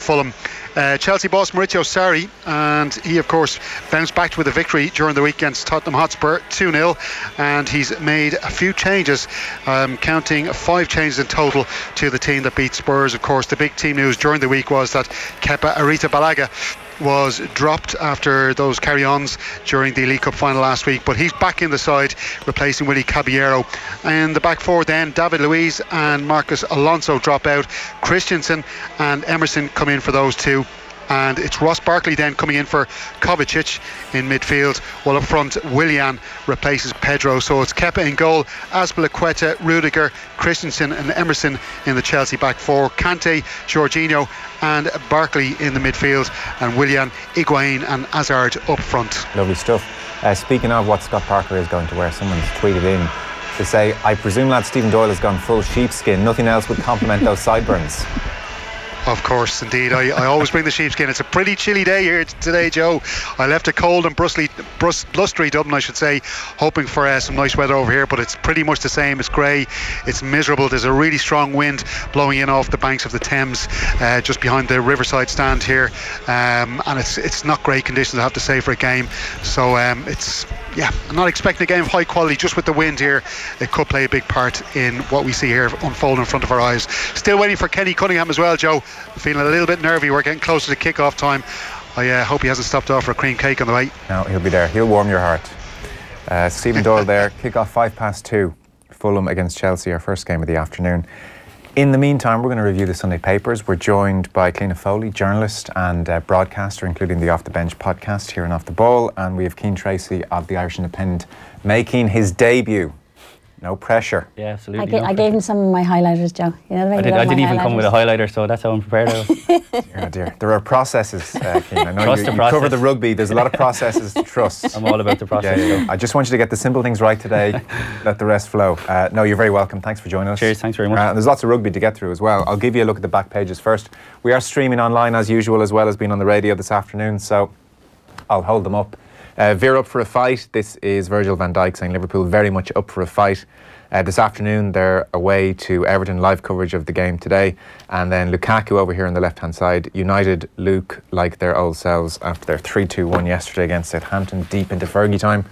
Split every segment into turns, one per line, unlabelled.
Fulham. Chelsea boss Maurizio Sarri, and he of course bounced back with a victory during the week against Tottenham Hotspur 2-0, and he's made a few changes, counting 5 changes in total to the team that beat Spurs. Of course, the big team news during the week was that Kepa Arrizabalaga was dropped after those carry-ons during the League Cup final last week, but he's back in the side replacing Willy Caballero. And the back four then, David Luiz and Marcos Alonso drop out. Christensen and Emerson come in for those two, and it's Ross Barkley then coming in for Kovacic in midfield, while up front Willian replaces Pedro. So it's Kepa in goal, Azpilicueta, Rudiger, Christensen and Emerson in the Chelsea back four, Kante, Jorginho and Barkley in the midfield, and Willian, Higuain and Hazard up front.
Lovely stuff. Speaking of what Scott Parker is going to wear, someone's tweeted in to say, I presume lad Stephen Doyle has gone full sheepskin, nothing else would complement those sideburns.
Of course, indeed. I always bring the sheepskin. It's a pretty chilly day here today, Joe. I left a cold and blustery Dublin, I should say, hoping for some nice weather over here, but it's pretty much the same. It's grey, it's miserable. There's a really strong wind blowing in off the banks of the Thames, just behind the Riverside stand here, and it's not great conditions, I have to say, for a game. So I'm not expecting a game of high quality. Just with the wind here, it could play a big part in what we see here unfold in front of our eyes. Still waiting for Kenny Cunningham as well, Joe. Feeling a little bit nervy. We're getting closer to kick-off time. I hope he hasn't stopped off for a cream cake on the way.
No, he'll be there. He'll warm your heart. Stephen Doyle there. Kick-off 2:05. Fulham against Chelsea, our first game of the afternoon. In the meantime, we're going to review the Sunday papers. We're joined by Cliona Foley, journalist and broadcaster, including the Off the Bench podcast here in Off the Ball. And we have Cian Tracey of the Irish Independent making his debut. No pressure.
Yeah, absolutely.
I gave him some of my highlighters, Joe. You know,
I didn't even come with a highlighter, so that's how I'm prepared.
Oh dear. There are processes, Cian. I know you cover the rugby. There's a lot of processes to trust.
I'm all about the process.
Yeah. I just want you to get the simple things right today. Let the rest flow. No, you're very welcome. Thanks for joining us.
Cheers. Thanks very much.
There's lots of rugby to get through as well. I'll give you a look at the back pages first. We are streaming online as usual, as well as being on the radio this afternoon, so I'll hold them up. Veer up for a fight. This is Virgil van Dijk saying Liverpool very much up for a fight. This afternoon they're away to Everton, live coverage of the game today, and then Lukaku over here on the left hand side. United look like their old selves after their 3-2 yesterday against Southampton, deep into Fergie time.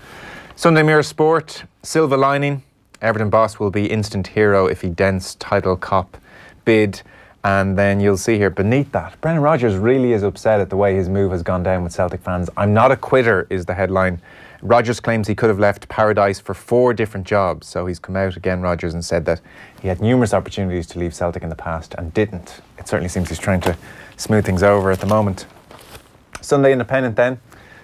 Sunday Mirror Sport, silver lining, Everton boss will be instant hero if he dents title cop bid. And then you'll see here beneath that, Brendan Rodgers really is upset at the way his move has gone down with Celtic fans. I'm not a quitter is the headline. Rodgers claims he could have left Paradise for 4 different jobs. So he's come out again, Rodgers, and said that he had numerous opportunities to leave Celtic in the past and didn't. It certainly seems he's trying to smooth things over at the moment. Sunday Independent then,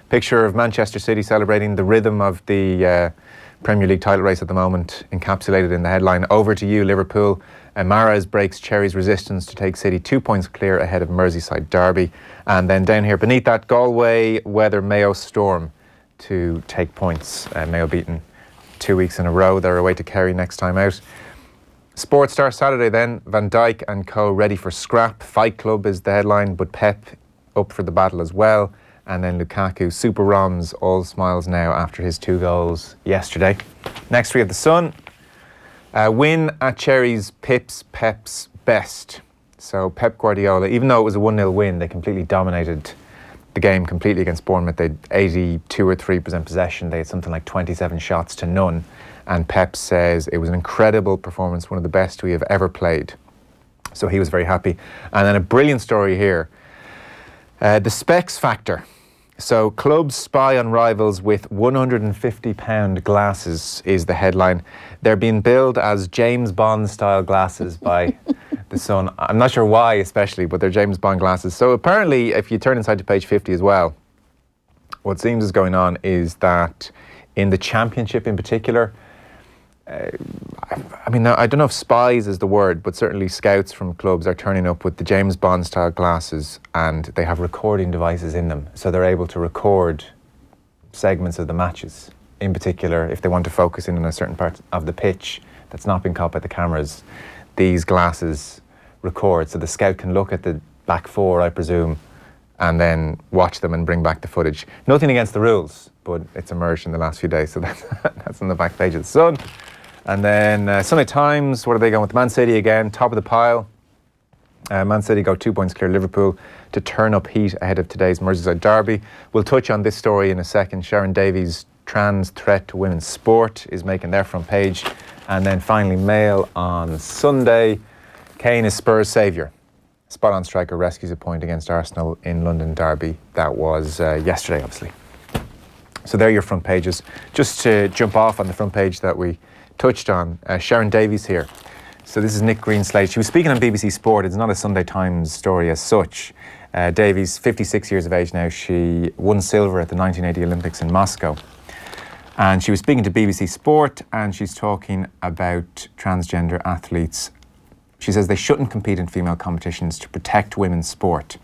picture of Manchester City celebrating the rhythm of the Premier League title race at the moment, encapsulated in the headline. Over to you, Liverpool. Mahrez breaks Cherry's resistance to take City 2 points clear ahead of Merseyside derby. And then down here beneath that, Galway weather Mayo storm to take points. Mayo beaten 2 weeks in a row. They're away to Kerry next time out. Sports Star Saturday then, Van Dijk and co ready for scrap. Fight Club is the headline, but Pep up for the battle as well. And then Lukaku, Super Roms, all smiles now after his 2 goals yesterday. Next we have the Sun. Win at Cherry's Pep's best. So Pep Guardiola, even though it was a 1-0 win, they completely dominated the game completely against Bournemouth. They had 82 or 3% possession. They had something like 27 shots to none. And Pep says it was an incredible performance, one of the best we have ever played. So he was very happy. And then a brilliant story here. The specs factor. So clubs spy on rivals with £150 glasses is the headline. They're being billed as James Bond style glasses by the Sun. I'm not sure why especially, but they're James Bond glasses. So apparently, if you turn inside to page 50 as well, what seems is going on is that in the Championship in particular, I mean, I don't know if spies is the word, but certainly scouts from clubs are turning up with the James Bond style glasses, and they have recording devices in them, so they're able to record segments of the matches. In particular, if they want to focus in on a certain part of the pitch that's not been caught by the cameras, these glasses record, so the scout can look at the back four, I presume, and then watch them and bring back the footage. Nothing against the rules, but it's emerged in the last few days, so that's on the back page of the Sun. And then Sunday Times, what are they going with? Man City again, top of the pile. Man City go 2 points clear Liverpool to turn up heat ahead of today's Merseyside derby. We'll touch on this story in a second. Sharon Davies' trans threat to women's sport is making their front page. And then finally, Mail on Sunday. Kane is Spurs' saviour. Spot-on striker rescues a point against Arsenal in London derby. That was yesterday, obviously. So there are your front pages. Just to jump off on the front page that we touched on, Sharon Davies here. So this is Nick Greenslade. She was speaking on BBC Sport. It's not a Sunday Times story as such. Davies, 56 years of age now. She won silver at the 1980 Olympics in Moscow. And she was speaking to BBC Sport, and she's talking about transgender athletes. She says they shouldn't compete in female competitions to protect women's sport.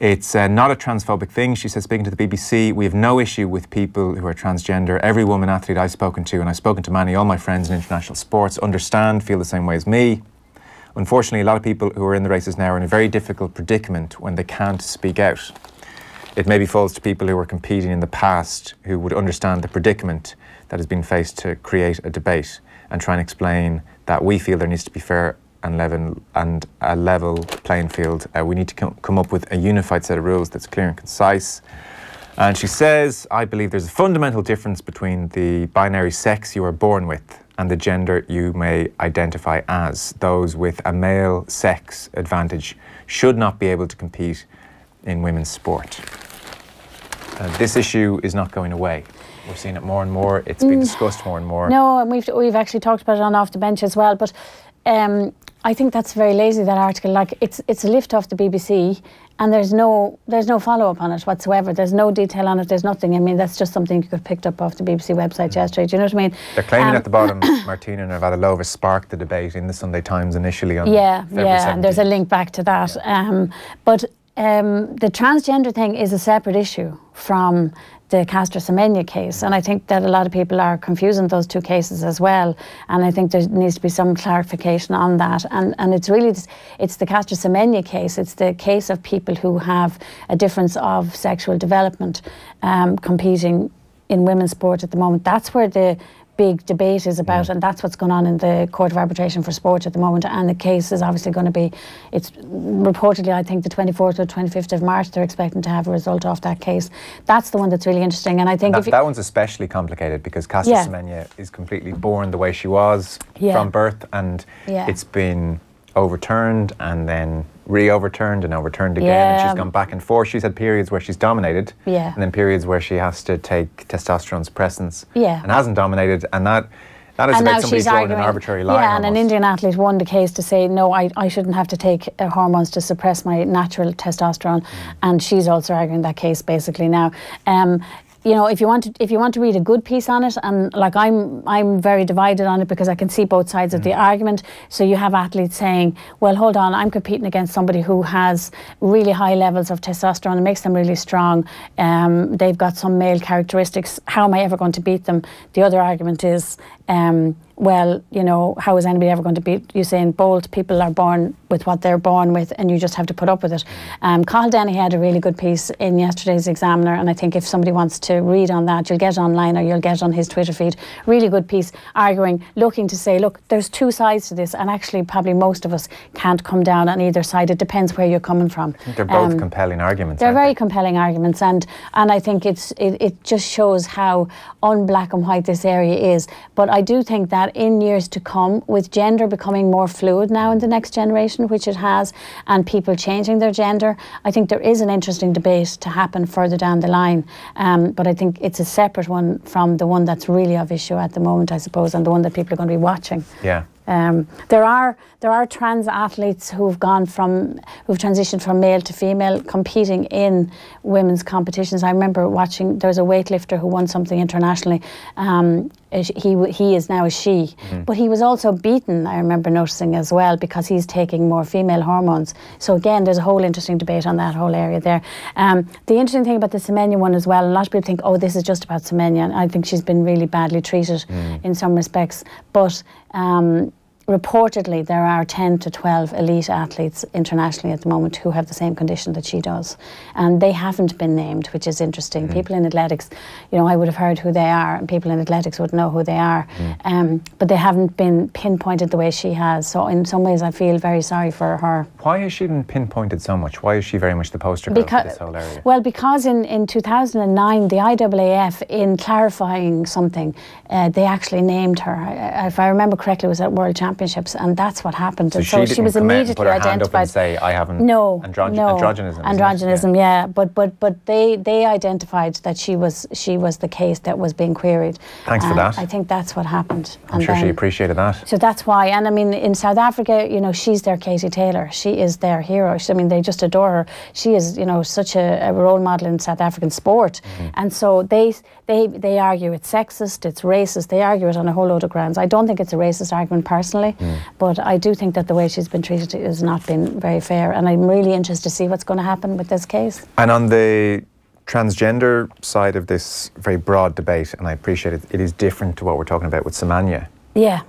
It's not a transphobic thing. She says, speaking to the BBC, we have no issue with people who are transgender. Every woman athlete I've spoken to, and I've spoken to many, all my friends in international sports, understand, feel the same way as me. Unfortunately, a lot of people who are in the races now are in a very difficult predicament when they can't speak out. It maybe falls to people who were competing in the past who would understand the predicament that has been faced to create a debate and try and explain that we feel there needs to be fair and a level playing field. We need to come up with a unified set of rules that's clear and concise. And she says, I believe there's a fundamental difference between the binary sex you are born with and the gender you may identify as. Those with a male sex advantage should not be able to compete in women's sport. This issue is not going away. We're seeing it more and more. It's been discussed more and more.
No, and we've actually talked about it on Off the Bench as well. But I think that's very lazy, that article. Like, it's a lift off the BBC, and there's no follow-up on it whatsoever. There's no detail on it. There's nothing. I mean, that's just something you could have picked up off the BBC website yesterday. Do you know what I mean?
They're claiming at the bottom, Martina Navratilova sparked the debate in the Sunday Times initially on February 17th.
And there's a link back to that.
Yeah.
But the transgender thing is a separate issue from the Semenya case, and I think that a lot of people are confusing those two cases as well, and I think there needs to be some clarification on that, and it's really it's the Semenya case. It's the case of people who have a difference of sexual development competing in women's sport at the moment. That's where the big debate is about, and that's what's going on in the Court of Arbitration for Sport at the moment. And the case is obviously going to be, it's reportedly, I think, the 24th or 25th of March, they're expecting to have a result off that case. That's the one that's really interesting. And I think
that one's especially complicated because Semenya is completely born the way she was from birth, and it's been overturned and then re-overturned and overturned again, and she's gone back and forth. She's had periods where she's dominated, and then periods where she has to take testosterone suppressants and hasn't dominated, and that is about somebody drawing an arbitrary line.
And an Indian athlete won the case to say, no, I shouldn't have to take hormones to suppress my natural testosterone, and she's also arguing that case basically now. You know, if you want to read a good piece on it, and like I'm very divided on it because I can see both sides of the argument. So you have athletes saying, well, hold on, I'm competing against somebody who has really high levels of testosterone. It makes them really strong. They've got some male characteristics. How am I ever going to beat them? The other argument is, well, you know, how is anybody ever going to beat Usain Bolt? People are born with what they're born with, and you just have to put up with it. Cathal Denny had a really good piece in yesterday's Examiner, and I think if somebody wants to read on that, you'll get it online or you'll get it on his Twitter feed. Really good piece, looking to say, look, there's two sides to this, and actually probably most of us can't come down on either side. It depends where you're coming from.
I think they're both compelling arguments.
They're very compelling arguments, and I think it just shows how unblack and white this area is. But I do think that in years to come, with gender becoming more fluid now in the next generation, which it has, and people changing their gender, I think there is an interesting debate to happen further down the line. But I think it's a separate one from the one that's really of issue at the moment, I suppose, and the one that people are going to be watching.
Yeah.
There are trans athletes who've transitioned from male to female competing in women's competitions. I remember watching, there was a weightlifter who won something internationally. He is now a she, but he was also beaten, I remember noticing as well, because he's taking more female hormones. So again, there's a whole interesting debate on that whole area there. The interesting thing about the Semenya one as well, a lot of people think, oh, this is just about Semenya, and I think she's been really badly treated in some respects, but reportedly there are 10 to 12 elite athletes internationally at the moment who have the same condition that she does, and they haven't been named, which is interesting. People in athletics, you know, I would have heard who they are, and people in athletics would know who they are, but they haven't been pinpointed the way she has. So in some ways I feel very sorry for her.
Why has she been pinpointed so much? Why is she very much the poster girl for this whole area?
Well, because in 2009 the IAAF, in clarifying something, they actually named her. If I remember correctly, it was at World Championships, and that's what happened.
So,
and she was immediately identified.
And say, I haven't.
No,
androgynism.
Androgynism, yeah. But they identified that she was the case that was being queried.
Thanks for that.
I think that's what happened.
I'm sure she appreciated that.
So that's why. And I mean, in South Africa, you know, she's their Katie Taylor. She is their hero. I mean, they just adore her. She is, you know, such a role model in South African sport. And so they argue it's sexist, it's racist. They argue it on a whole load of grounds. I don't think it's a racist argument personally, but I do think that the way she's been treated has not been very fair, and I'm really interested to see what's going to happen with this case.
And on the transgender side of this very broad debate, and I appreciate it, it is different to what we're talking about with Semenya.
Yeah.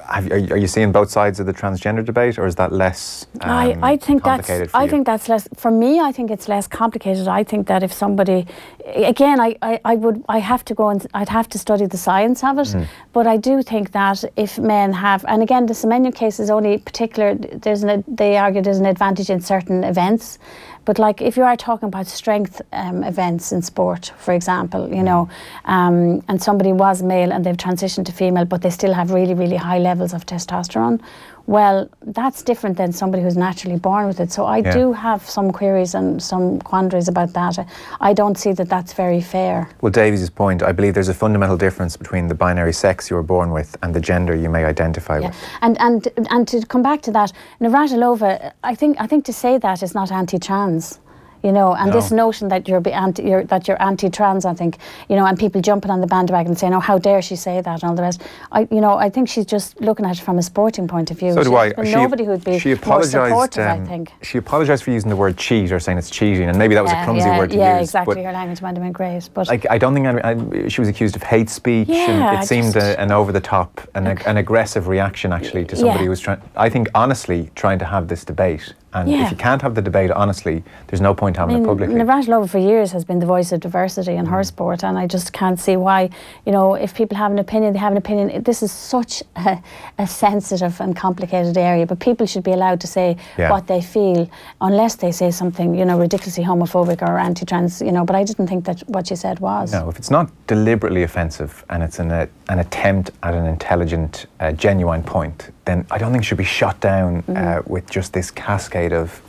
Are you seeing both sides of the transgender debate, or is that less
I think
complicated
that's
for you?
that's less, for me, I think it's less complicated. I think that if somebody, again, I have to go and I'd have to study the science of it, but I do think that if men have, and again, the Semenya case is only particular, they argue there's an advantage in certain events. But like if you are talking about strength events in sport, for example, you know, and somebody was male and they've transitioned to female, but they still have really, really high levels of testosterone, well, that's different than somebody who's naturally born with it. So I do have some queries and some quandaries about that. I don't see that that's very fair.
Well, Davies' point, I believe there's a fundamental difference between the binary sex you were born with and the gender you may identify with.
And to come back to that, Navratilova, I think to say that is not anti-trans. You know, and this notion that you're anti-trans, I think, you know, and people jumping on the bandwagon and saying, "Oh, how dare she say that?" and all the rest. I think she's just looking at it from a sporting point of view.
So do I.
Nobody who'd be more supportive, I think.
She apologised for using the word cheat or saying it's cheating, and maybe that was a clumsy word to use.
Yeah, exactly. Her language might have been great, but
I don't think she was accused of hate speech, and it seemed an over-the-top, an aggressive reaction actually to somebody who was trying to have this debate. And if you can't have the debate honestly, there's no point having it publicly.
Navratilova for years has been the voice of diversity in her sport, and I just can't see why, you know, if people have an opinion, they have an opinion. This is such a sensitive and complicated area, but people should be allowed to say what they feel, unless they say something, you know, ridiculously homophobic or anti-trans, you know, but I didn't think that what she said was.
No, if it's not deliberately offensive and it's an attempt at an intelligent, genuine point, then I don't think it should be shot down with just this cascade of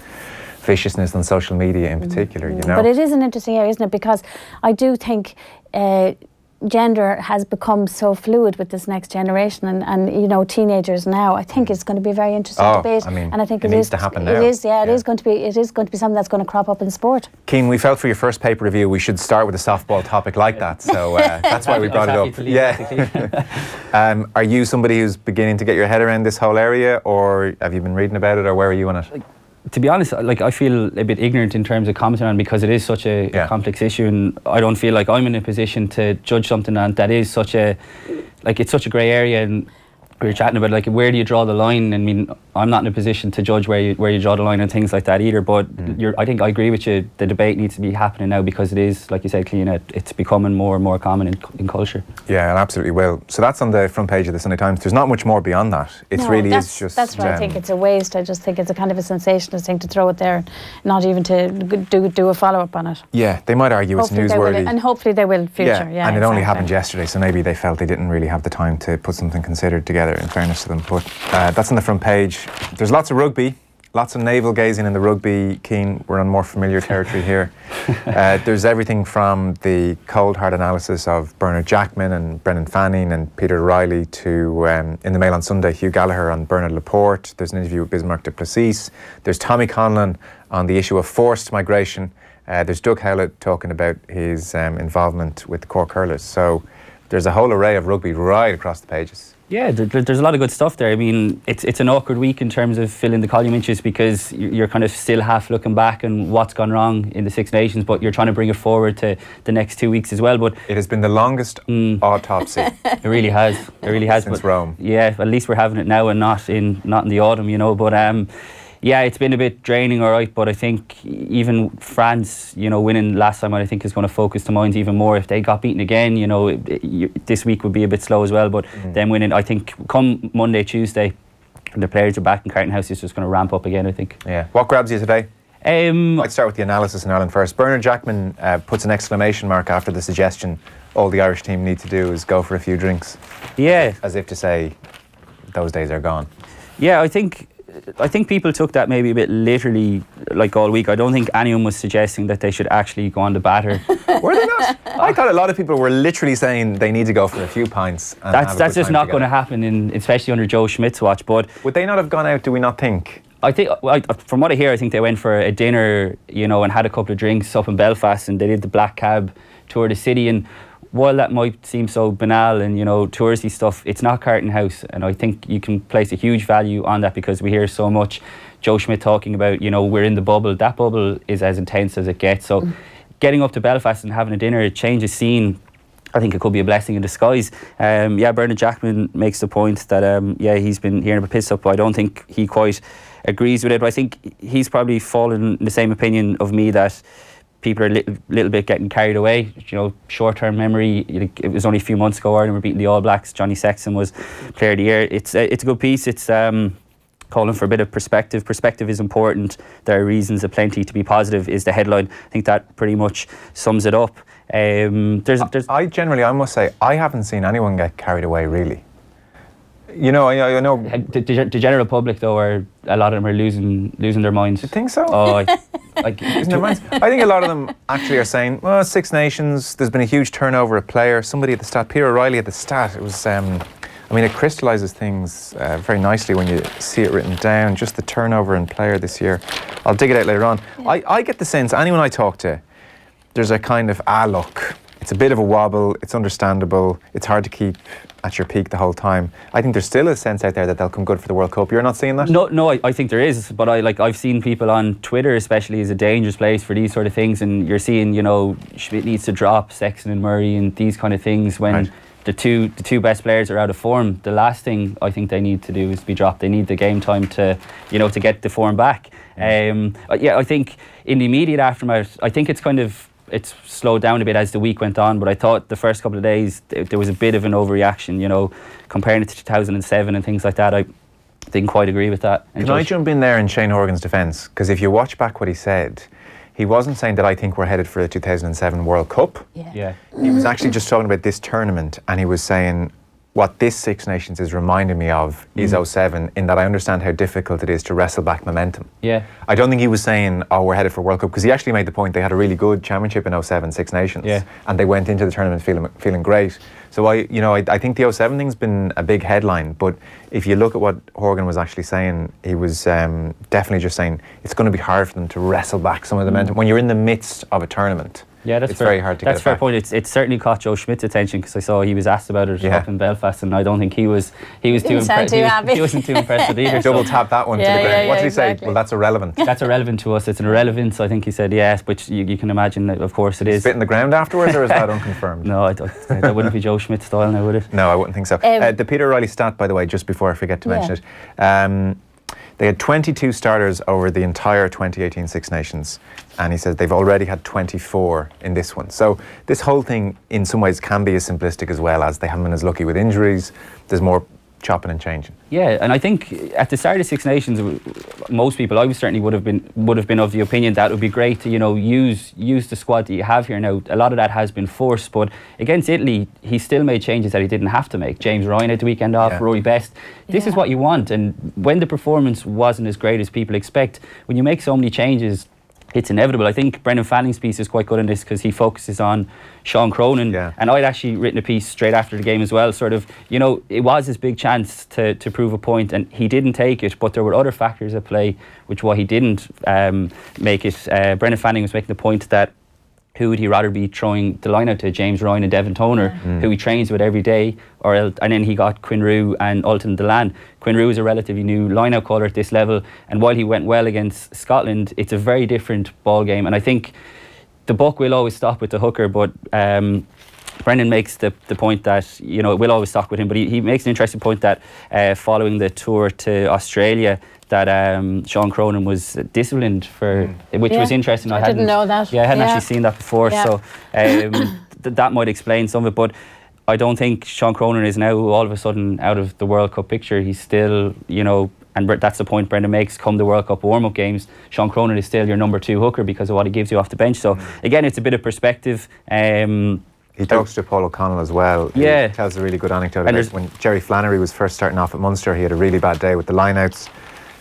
viciousness on social media in particular, you know.
But it is an interesting area, isn't it? Because I do think gender has become so fluid with this next generation, and you know, teenagers now. I think it's going to be a very interesting debate, and I think
it needs to happen now.
It is, it is going to be something that's going to crop up in sport.
Cian, we felt for your first paper review we should start with a softball topic like that, so that's why we brought it up. Yeah. Are you somebody who's beginning to get your head around this whole area, or have you been reading about it, or where are you on it?
To be honest, like I feel a bit ignorant in terms of commenting on it, because it is such a complex issue, and I don't feel like I'm in a position to judge something that is such a, like, it's such a grey area. And we were chatting about, like, where do you draw the line? I mean, I'm not in a position to judge where you draw the line and things like that either, but I think I agree with you, the debate needs to be happening now, because it is, like you said, Cliona, it's becoming more and more common in culture. Yeah,
it absolutely will. So that's on the front page of the Sunday Times. There's not much more beyond that. It really is just...
That's why I think it's a waste. I just think it's a kind of a sensationalist thing to throw it there, not even to do a follow-up on it.
Yeah, they might argue it's newsworthy.
And hopefully they will in future.
Yeah, and it only happened yesterday, so maybe they felt they didn't really have the time to put something considered together, in fairness to them. But that's on the front page. There's lots of rugby, lots of navel gazing in the rugby. Cian, we're on more familiar territory here. There's everything from the cold hard analysis of Bernard Jackman and Brendan Fanning and Peter Riley to, in the Mail on Sunday, Hugh Gallagher on Bernard Laporte. There's an interview with Bismarck du Plessis. There's Tommy Conlon on the issue of forced migration. There's Doug Howlett talking about his involvement with the Cork hurlers. So there's a whole array of rugby right across the pages.
Yeah, there's a lot of good stuff there. I mean, it's an awkward week in terms of filling the column inches because you're kind of still half looking back on what's gone wrong in the Six Nations, but you're trying to bring it forward to the next 2 weeks as well. But
it has been the longest autopsy.
It really has. It really has.
Since
but,
Rome.
Yeah, at least we're having it now and not in the autumn, you know. But yeah, it's been a bit draining, all right, but I think even France, you know, winning last time, I think is going to focus the minds even more. If they got beaten again, you know, this week would be a bit slow as well, but then winning, I think, come Monday, Tuesday, the players are back in Carton House, it's just going to ramp up again, I think.
Yeah. What grabs you today? I'd start with the analysis in Ireland first. Bernard Jackman puts an exclamation mark after the suggestion all the Irish team need to do is go for a few drinks.
Yeah.
As if to say, those days are gone.
Yeah, I think people took that maybe a bit literally, like all week. I don't think anyone was suggesting that they should actually go on the batter.
Were they not? I thought a lot of people were literally saying they need to go for a few pints. And
that's just not going to happen, especially under Joe Schmidt's watch. But
would they not have gone out, do we not think?
I think, from what I hear, I think they went for a dinner, you know, and had a couple of drinks up in Belfast, and they did the black cab tour of the city. And while that might seem so banal and, you know, touristy stuff, it's not Carton House, and I think you can place a huge value on that because we hear so much Joe Schmidt talking about, you know, we're in the bubble. That bubble is as intense as it gets. So getting up to Belfast and having a dinner, change of scene, I think it could be a blessing in disguise. Yeah, Bernard Jackman makes the point that, yeah, he's been hearing about piss up, but I don't think he quite agrees with it. But I think he's probably fallen in the same opinion of me that people are a little bit getting carried away. You know, short-term memory. It was only a few months ago Ireland were beating the All Blacks. Johnny Sexton was Player of the Year. It's a good piece. It's calling for a bit of perspective. Perspective is important. There are reasons aplenty to be positive is the headline. I think that pretty much sums it up.
I must say, I haven't seen anyone get carried away really. You know, I know.
The general public, though, a lot of them are losing their minds.
You think so?
Oh,
losing their minds. I think a lot of them actually are saying, well, Six Nations, there's been a huge turnover of players. Somebody at the stat, Peter O'Reilly at the stat, it was, I mean, it crystallises things very nicely when you see it written down, just the turnover in player this year. I'll dig it out later on. Yeah. I get the sense, anyone I talk to, there's a kind of, look, it's a bit of a wobble, it's understandable, it's hard to keep at your peak the whole time. I think there's still a sense out there that they'll come good for the World Cup. You're not seeing that?
No, I think there is, but I've seen people on Twitter especially is a dangerous place for these sort of things, and you're seeing, you know, Schmidt needs to drop Sexton and Murray and these kind of things when the two best players are out of form. The last thing I think they need to do is be dropped. They need the game time to, you know, to get the form back. Yeah, I think in the immediate aftermath, I think it's slowed down a bit as the week went on, but I thought the first couple of days there was a bit of an overreaction, you know, comparing it to 2007 and things like that. I didn't quite agree with that.
Can I jump in there in Shane Horgan's defence? Because if you watch back what he said, he wasn't saying that I think we're headed for the 2007 World Cup.
Yeah.
He was actually just talking about this tournament, and he was saying what this Six Nations is reminding me of is 07, in that I understand how difficult it is to wrestle back momentum.
Yeah.
I don't think he was saying, oh, we're headed for World Cup, because he actually made the point they had a really good championship in 07, Six Nations, and they went into the tournament feeling great. So I think the 07 thing's been a big headline, but if you look at what Horgan was actually saying, he was definitely just saying it's going to be hard for them to wrestle back some of the momentum when you're in the midst of a tournament.
Yeah,
it's very hard to get it back.
That's a fair point. It certainly caught Joe Schmidt's attention because I saw he was asked about it up in Belfast, and I don't think he was too impressed. He wasn't too impressed with either.
Double tap that one to the ground. What did he say? Well, that's irrelevant.
That's irrelevant to us. It's an irrelevance. I think he said yes, which you can imagine. That, of course, it is.
Spit in the ground afterwards, or is that unconfirmed?
No, that wouldn't be Joe Schmidt's style now, would it?
No, I wouldn't think so. The Peter O'Reilly stat, by the way, just before I forget to mention it. They had 22 starters over the entire 2018 Six Nations, and he says they've already had 24 in this one. So this whole thing in some ways can be as simplistic as well, as they haven't been as lucky with injuries. There's more chopping and changing. Yeah, and I think at the start of Six Nations, most people, I certainly would have been of the opinion that it would be great to, you know, use the squad that you have here now. A lot of that has been forced, but against Italy, he still made changes that he didn't have to make. James Ryan had the weekend off, Rory Best. This is what you want, and when the performance wasn't as great as people expect, when you make so many changes, it's inevitable. I think Brendan Fanning's piece is quite good in this because he focuses on Sean Cronin, and I'd actually written a piece straight after the game as well, sort of, you know, it was his big chance to prove a point and he didn't take it, but there were other factors at play which why he didn't make it. Brendan Fanning was making the point that
who would he rather be throwing the line out to? James Ryan and Devon Toner, who he trains with every day, and then he got Quinn Roux and Alton Delan. Quinn Roux is a relatively new line-out caller at this level, and while he went well against Scotland, it's a very different ball game. And I think the buck will always stop with the hooker, but Brendan makes the point that, you know, it will always stop with him, but he makes an interesting point that following the tour to Australia, that Sean Cronin was disciplined for, which was interesting.
I didn't know that.
Yeah, I hadn't actually seen that before, so that might explain some of it. But I don't think Sean Cronin is now all of a sudden out of the World Cup picture. He's still, you know, and that's the point Brendan makes, come the World Cup warm-up games, Sean Cronin is still your number 2 hooker because of what he gives you off the bench. So again, it's a bit of perspective.
He talks to Paul O'Connell as well.
Yeah.
He tells a really good anecdote about when Jerry Flannery was first starting off at Munster. He had a really bad day with the lineouts,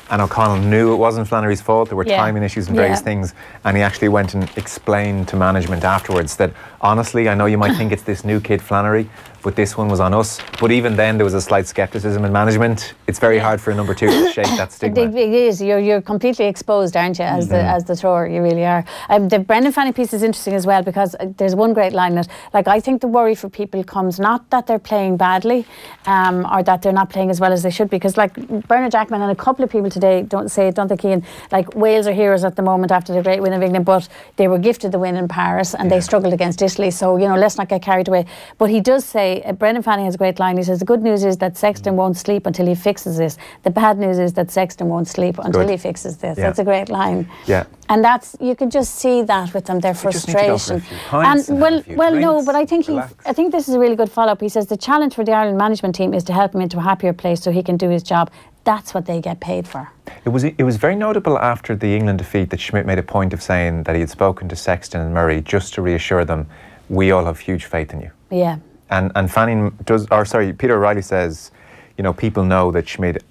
and O'Connell knew it wasn't Flannery's fault. There were timing issues and various things, and he actually went and explained to management afterwards that, honestly, I know you might think it's this new kid Flannery, but this one was on us. But even then, there was a slight scepticism in management. It's very hard for a number 2 to shake that stigma.
It is. You're completely exposed, aren't you, as the thrower? You really are. The Brendan Fanning piece is interesting as well, because there's one great line that, like, I think the worry for people comes not that they're playing badly, or that they're not playing as well as they should, because like Bernard Jackman and a couple of people today don't think Ian, like, Wales are heroes at the moment after the great win of England, but they were gifted the win in Paris and they struggled against Italy. So, you know, let's not get carried away. But he does say, Brendan Fanning has a great line. He says, the good news is that Sexton won't sleep until he fixes this. The bad news is that Sexton won't sleep until he fixes this. That's a great line.
Yeah.
And that's, you can just see that with them, their frustration. But I think I think this is a really good follow-up. He says the challenge for the Ireland management team is to help him into a happier place so he can do his job. That's what they get paid for.
It was very notable after the England defeat that Schmidt made a point of saying that he had spoken to Sexton and Murray just to reassure them, we all have huge faith in you.
Yeah.
And Fanning Peter O'Reilly says, you know, people know that Schmidt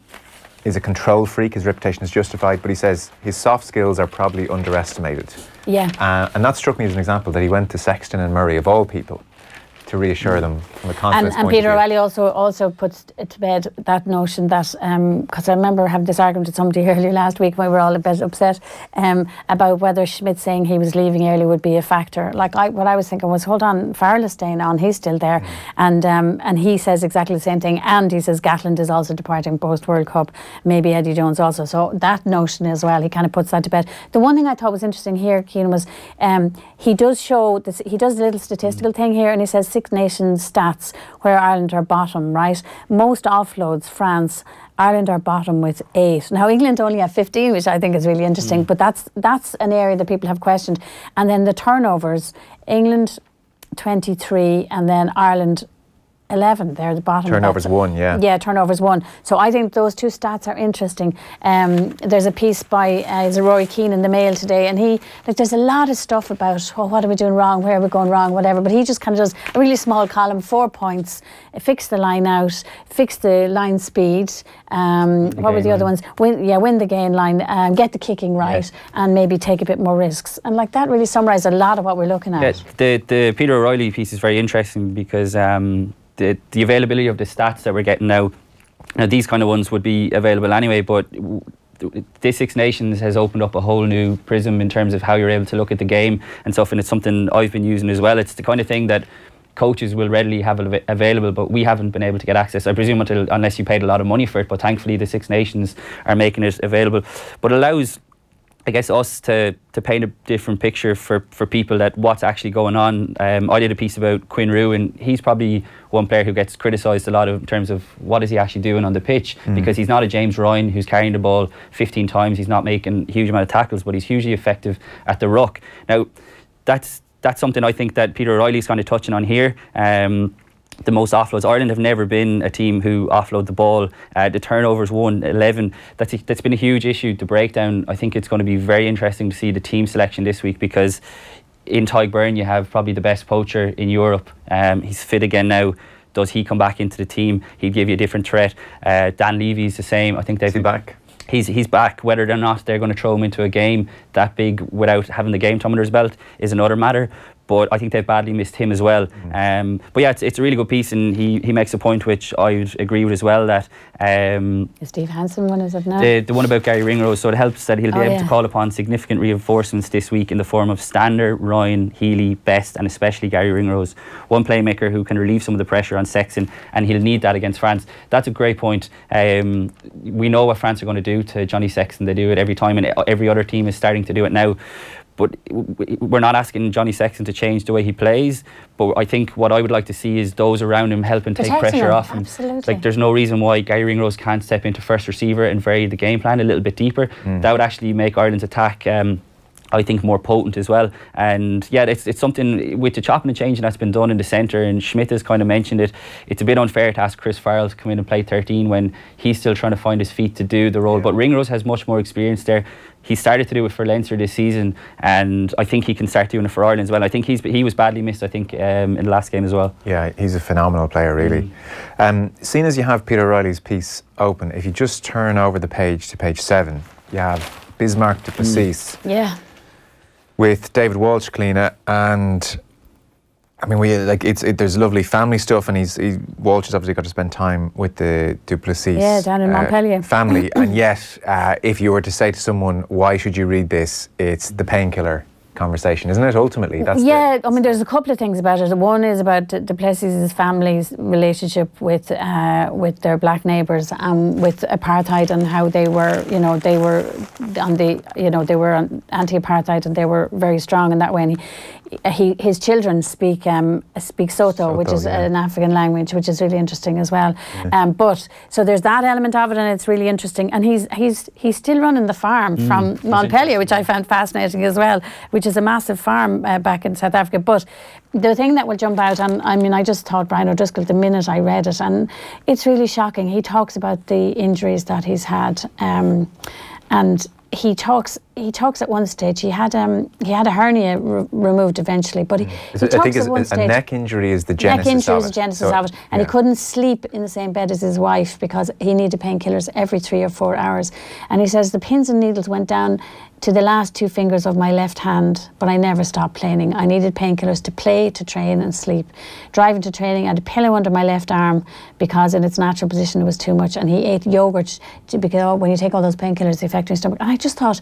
is a control freak, his reputation is justified, but he says his soft skills are probably underestimated.
Yeah.
And that struck me as an example, that he went to Sexton and Murray, of all people, to reassure them from a confidence point
and Peter
of view.
O'Reilly also puts to bed that notion that, because I remember having this argument with somebody earlier last week when we were all a bit upset about whether Schmidt saying he was leaving early would be a factor. Like, what I was thinking was, hold on, Farrell is staying on, he's still there, and he says exactly the same thing, and he says Gatland is also departing post World Cup, maybe Eddie Jones also. So that notion as well, he kind of puts that to bed. The one thing I thought was interesting here, Cian, was he does show this, he does a little statistical thing here, and he says Six Nations stats where Ireland are bottom, right? Most offloads, France, Ireland are bottom with 8. Now England only have 15, which I think is really interesting, but that's an area that people have questioned. And then the turnovers, England 23 and then Ireland 11, they're the bottom.
Turnovers 1, yeah.
Yeah, turnovers 1. So I think those two stats are interesting. There's a piece by Rory Keane in the Mail today, and there's a lot of stuff about, what are we doing wrong, where are we going wrong, whatever, but he just kind of does a really small column, 4 points, fix the line out, fix the line speed, what were the other ones? Win the gain line, get the kicking right, and maybe take a bit more risks. And like that really summarised a lot of what we're looking at.
Yeah, the Peter O'Reilly piece is very interesting because the availability of the stats that we're getting now, these kind of ones would be available anyway, but this Six Nations has opened up a whole new prism in terms of how you're able to look at the game and stuff, and it's something I've been using as well. It's the kind of thing that coaches will readily have available, but we haven't been able to get access, I presume, unless you paid a lot of money for it, but thankfully the Six Nations are making it available. But it allows, I guess, us to paint a different picture for people that what's actually going on. I did a piece about Quinn Roux, and he's probably one player who gets criticised a lot in terms of what is he actually doing on the pitch, because he's not a James Ryan who's carrying the ball 15 times, he's not making a huge amount of tackles, but he's hugely effective at the ruck. Now, that's something I think that Peter O'Reilly's kind of touching on here. The most offloads. Ireland have never been a team who offload the ball. The turnovers 11. That's been a huge issue. The breakdown, I think it's going to be very interesting to see the team selection this week, because in Tadhg Byrne you have probably the best poacher in Europe. He's fit again now. Does he come back into the team? He'd give you a different threat. Dan Levy's the same. I think they've been
back.
He's back. Whether or not they're going to throw him into a game that big without having the game time under his belt is another matter. but I think they've badly missed him as well. But yeah, it's a really good piece, and he makes a point which I would agree with as well, that
the Steve Hansen one, is it now?
The one about Gary Ringrose, so it helps that he'll be able to call upon significant reinforcements this week in the form of Stander, Ryan, Healy, Best, and especially Gary Ringrose, one playmaker who can relieve some of the pressure on Sexton, and he'll need that against France. That's a great point. We know what France are going to do to Johnny Sexton. They do it every time, and every other team is starting to do it now. But we're not asking Johnny Sexton to change the way he plays, but I think what I would like to see is those around him helping take pressure off him.
Absolutely.
Like, there's no reason why Gary Ringrose can't step into first receiver and vary the game plan a little bit deeper. That would actually make Ireland's attack, I think, more potent as well. And yeah, it's something with the chopping and changing that's been done in the centre, and Schmidt has kind of mentioned it. It's a bit unfair to ask Chris Farrell to come in and play 13 when he's still trying to find his feet to do the role. But Ringrose has much more experience there. He started to do it for Leinster this season, and I think he can start doing it for Ireland as well. I think he was badly missed, I think, in the last game as well.
Yeah, he's a phenomenal player, really. Seeing as you have Peter Riley's piece open, if you just turn over the page to page 7, you have Bismarck du Plessis.
Yeah.
With David Walsh, Cliona, and I mean, there's lovely family stuff, and Walsh has obviously got to spend time with the du Plessis
down in Montpellier
family, and yet, if you were to say to someone, why should you read this? It's the painkiller conversation, isn't it? Ultimately, that's
I mean, there's a couple of things about it. One is about du Plessis' family's relationship with their black neighbours, with apartheid, and how they were anti-apartheid, and they were very strong in that way. And his children speak Sotho, which is an African language, which is really interesting as well. But so there's that element of it, and it's really interesting. And he's still running the farm from Montpellier, which I found fascinating as well, which is a massive farm back in South Africa. But the thing that will jump out, and I mean, I just thought Brian O'Driscoll the minute I read it, and it's really shocking. He talks about the injuries that he's had, and he talks at one stage he had a hernia removed eventually, but he talks at one stage,
a neck injury is the genesis
neck injury
of
is the genesis of it, and he couldn't sleep in the same bed as his wife because he needed painkillers every 3 or 4 hours. And he says the pins and needles went down to the last 2 fingers of my left hand, but I never stopped playing. I needed painkillers to play, to train and sleep. Driving to training, I had a pillow under my left arm because in its natural position it was too much, and he ate yogurt because when you take all those painkillers they affect your stomach. And I just thought,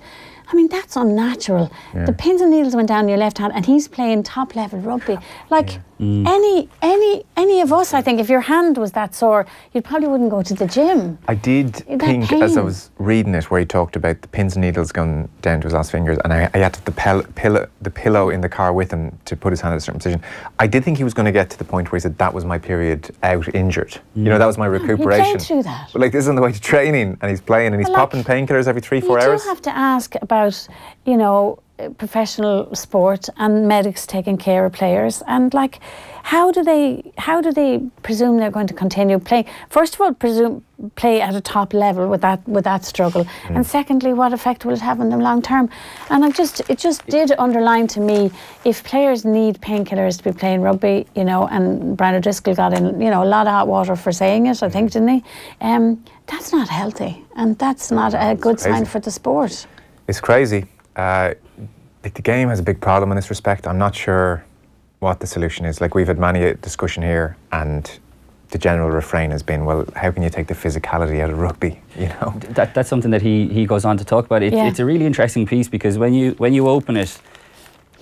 I mean, that's unnatural. The pins and needles went down your left hand, and he's playing top level rugby. Like any of us, I think, if your hand was that sore, you probably wouldn't go to the gym.
I did think, as I was reading it, where he talked about the pins and needles going down to his last fingers, and I had the pillow in the car with him to put his hand in a certain position. I did think he was going to get to the point where he said that was my period out injured. You know, that was my recuperation.
He played through that.
But like, this is on the way to training, and he's playing, and he's popping painkillers every 3-4 hours.
You do have to ask about, you know, professional sport and medics taking care of players, and like, how do they presume they're going to continue playing? First of all, play at a top level with that struggle, and secondly, what effect will it have on them long term? And it just did underline to me, if players need painkillers to be playing rugby, you know, and Brian O'Driscoll got in, you know, a lot of hot water for saying it, I think, didn't he? That's not healthy, and that's not a good sign for the sport.
It's crazy. The game has a big problem in this respect. I'm not sure what the solution is. Like, we've had many a discussion here, and the general refrain has been, well, how can you take the physicality out of rugby? You know,
that's something that he goes on to talk about. It's a really interesting piece, because when you open it,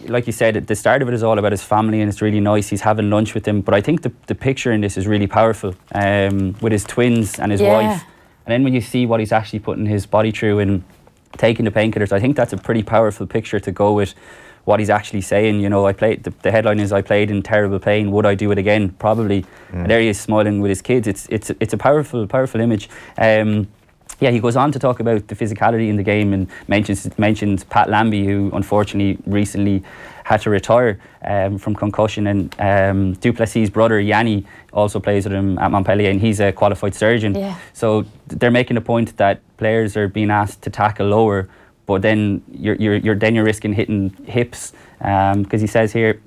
like you said, at the start of it is all about his family, and it's really nice. He's having lunch with them, but I think the picture in this is really powerful, with his twins and his wife, and then when you see what he's actually putting his body through and taking the painkillers, I think that's a pretty powerful picture to go with what he's actually saying. You know, the headline is, I played in terrible pain, would I do it again? Probably. And there he is smiling with his kids. It's a powerful image. He goes on to talk about the physicality in the game, and mentions Pat Lambie, who unfortunately recently had to retire from concussion, and du Plessis' brother Yanni also plays with him at Montpellier, and he's a qualified surgeon. So they're making a point that players are being asked to tackle lower, but then you're risking hitting hips, because he says here,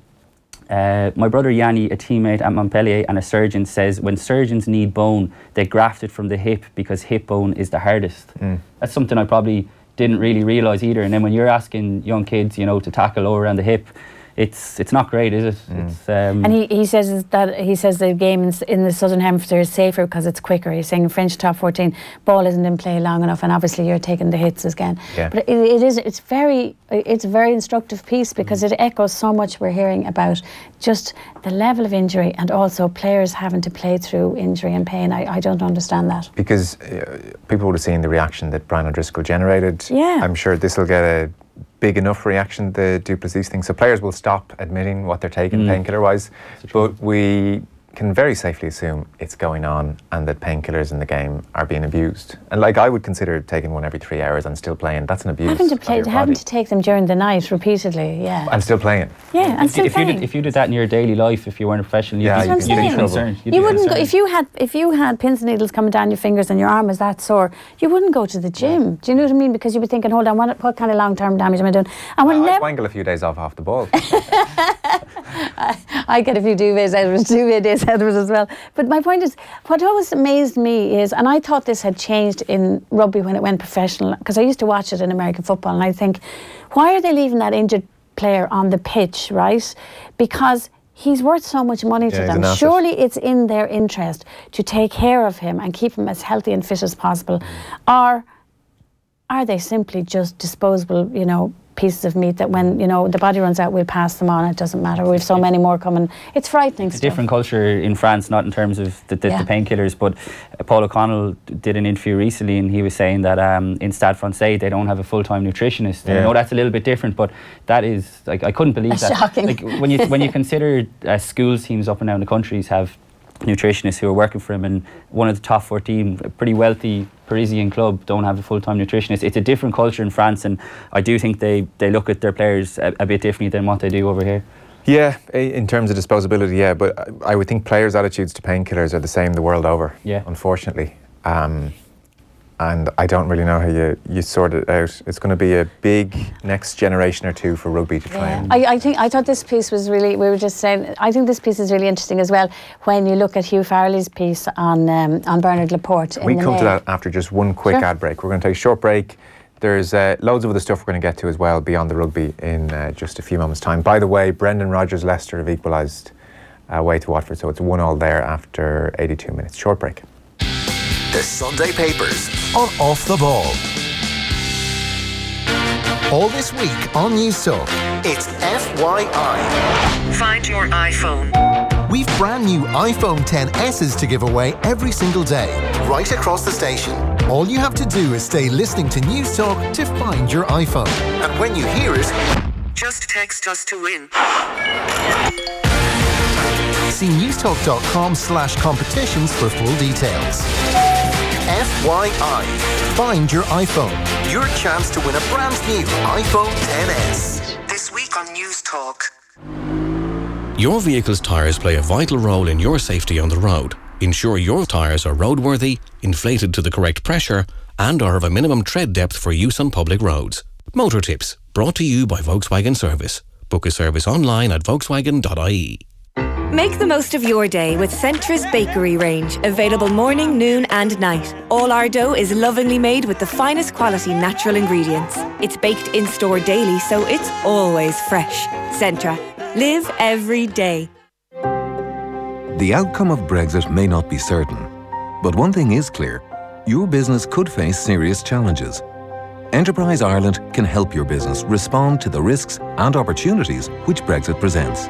my brother Yanni, a teammate at Montpellier and a surgeon, says when surgeons need bone, they graft it from the hip because hip bone is the hardest. That's something I probably didn't really realise either. And then when you're asking young kids, you know, to tackle lower around the hip, it's not great, is it? It's,
and he says the game in the Southern Hemisphere is safer because it's quicker. He's saying French top 14 ball isn't in play long enough, and obviously you're taking the hits again.
Yeah.
But it's a very instructive piece because it echoes so much we're hearing about just the level of injury and also players having to play through injury and pain. I don't understand that.
Because people would have seen the reaction that Brian O'Driscoll generated.
Yeah.
I'm sure this will get a big enough reaction, the Du Plessis thing. So players will stop admitting what they're taking painkiller-wise. But we can very safely assume it's going on and that painkillers in the game are being abused. And like I would consider taking one every 3 hours and still playing. That's an abuse.
Having to take them during the night repeatedly, yeah.
And still playing.
Yeah, and still playing.
If you did that in your daily life, if you weren't a professional, you'd be concerned.
You wouldn't go if you had pins and needles coming down your fingers and your arm is that sore. You wouldn't go to the gym. Do you know what I mean? Because you'd be thinking, hold on, what kind of long-term damage am I doing?
I'd wangle a few days off the ball.
I get a few duvets out of it, duvet days out of it as well. But my point is, what always amazed me is, and I thought this had changed in rugby when it went professional, because I used to watch it in American football, and I think, why are they leaving that injured player on the pitch, right? Because he's worth so much money to them. Surely it's in their interest to take care of him and keep him as healthy and fit as possible. Or are they simply just disposable, pieces of meat that when the body runs out, we'll pass them on, it doesn't matter, we've so many more coming? It's frightening
stuff. Different culture in France, not in terms of the painkillers, but Paul O'Connell did an interview recently and he was saying that in Stade Francais they don't have a full-time nutritionist. I know that's a little bit different, but that is, like, I couldn't believe that.
Shocking.
Like, when you consider schools teams up and down the countries have nutritionists who are working for him, and one of the top 14, a pretty wealthy Parisian club, don't have a full-time nutritionist. It's a different culture in France, and I do think they look at their players a bit differently than what they do over here.
Yeah, in terms of disposability, yeah, but I would think players' attitudes to painkillers are the same the world over, unfortunately. And I don't really know how you sort it out. It's going to be a big next generation or two for rugby to try and...
I thought this piece was really, we were just saying, I think this piece is really interesting as well when you look at Hugh Farrelly's piece on Bernard Laporte.
We come to that after just one quick ad break. We're going to take a short break. There's loads of other stuff we're going to get to as well beyond the rugby in just a few moments' time. By the way, Brendan Rodgers Leicester have equalised away to Watford, so it's 1-1 there after 82 minutes. Short break.
The Sunday Papers on Off the Ball. All this week on News Talk, it's FYI.
Find your iPhone.
We've brand new iPhone XS's to give away every single day, right across the station. All you have to do is stay listening to News Talk to find your iPhone. And when you hear it,
just text us to win.
See newstalk.com/competitions for full details. FYI. Find your iPhone. Your chance to win a brand new iPhone XS.
This week on News Talk.
Your vehicle's tyres play a vital role in your safety on the road. Ensure your tyres are roadworthy, inflated to the correct pressure, and are of a minimum tread depth for use on public roads. Motor Tips, brought to you by Volkswagen Service. Book a service online at volkswagen.ie.
Make the most of your day with Centra's Bakery range. Available morning, noon and night. All our dough is lovingly made with the finest quality natural ingredients. It's baked in-store daily, so it's always fresh. Centra. Live every day.
The outcome of Brexit may not be certain, but one thing is clear. Your business could face serious challenges. Enterprise Ireland can help your business respond to the risks and opportunities which Brexit presents.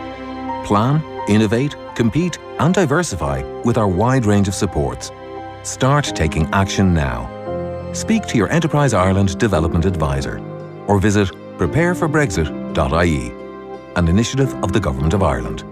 Plan, innovate, compete and diversify with our wide range of supports. Start taking action now. Speak to your Enterprise Ireland Development Advisor or visit prepareforbrexit.ie, an initiative of the Government of Ireland.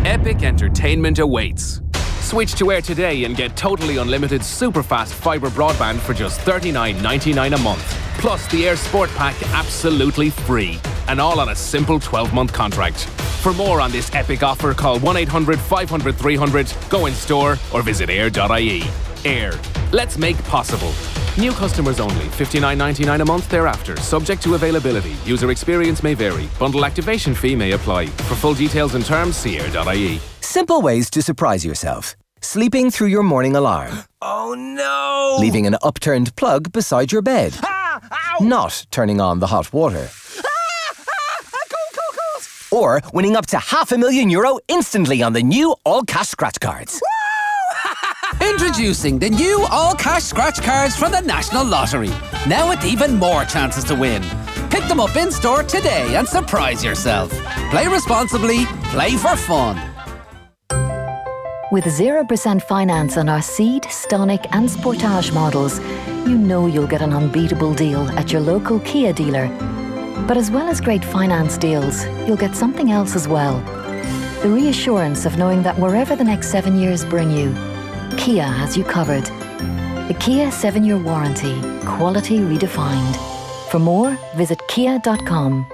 Epic entertainment awaits. Switch to Air today and get totally unlimited super-fast fibre broadband for just $39.99 a month. Plus the Air Sport Pack absolutely free. And all on a simple 12-month contract. For more on this epic offer, call 1-800-500-300, go in store or visit air.ie. Air. Let's make possible. New customers only. $59.99 a month thereafter. Subject to availability. User experience may vary. Bundle activation fee may apply. For full details and terms, see air.ie.
Simple ways to surprise yourself. Sleeping through your morning alarm.
Oh no!
Leaving an upturned plug beside your bed.
Ah! Ow!
Not turning on the hot water. or winning up to €500,000 instantly on the new all-cash scratch cards.
Introducing the new all-cash scratch cards from the National Lottery. Now with even more chances to win. Pick them up in store today and surprise yourself. Play responsibly, play for fun.
With 0% finance on our Seed, Stonic and Sportage models, you know you'll get an unbeatable deal at your local Kia dealer. But as well as great finance deals, you'll get something else as well. The reassurance of knowing that wherever the next 7 years bring you, Kia has you covered. The Kia 7-year warranty, quality redefined. For more, visit kia.com.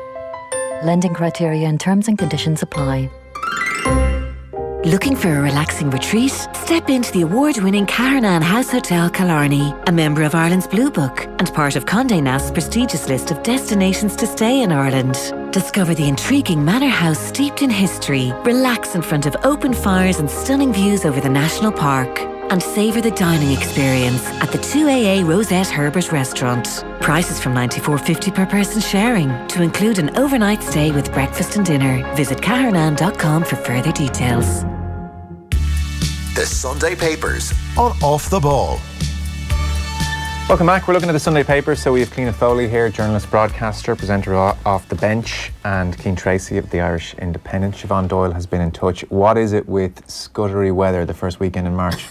Lending criteria and terms and conditions apply.
Looking for a relaxing retreat? Step into the award-winning Carnan House Hotel Killarney, a member of Ireland's Blue Book and part of Condé Nast's prestigious list of destinations to stay in Ireland. Discover the intriguing manor house steeped in history, relax in front of open fires and stunning views over the national park, and savour the dining experience at the 2AA Rosette Herbert restaurant. Prices from $94.50 per person sharing, to include an overnight stay with breakfast and dinner. Visit cahernan.com for further details.
The Sunday Papers on Off the Ball.
Welcome back. We're looking at the Sunday Papers. So we have Cliona Foley here, journalist, broadcaster, presenter off the bench, and Cian Tracey of the Irish Independent. Siobhan Doyle has been in touch. What is it with scuddery weather the first weekend in March?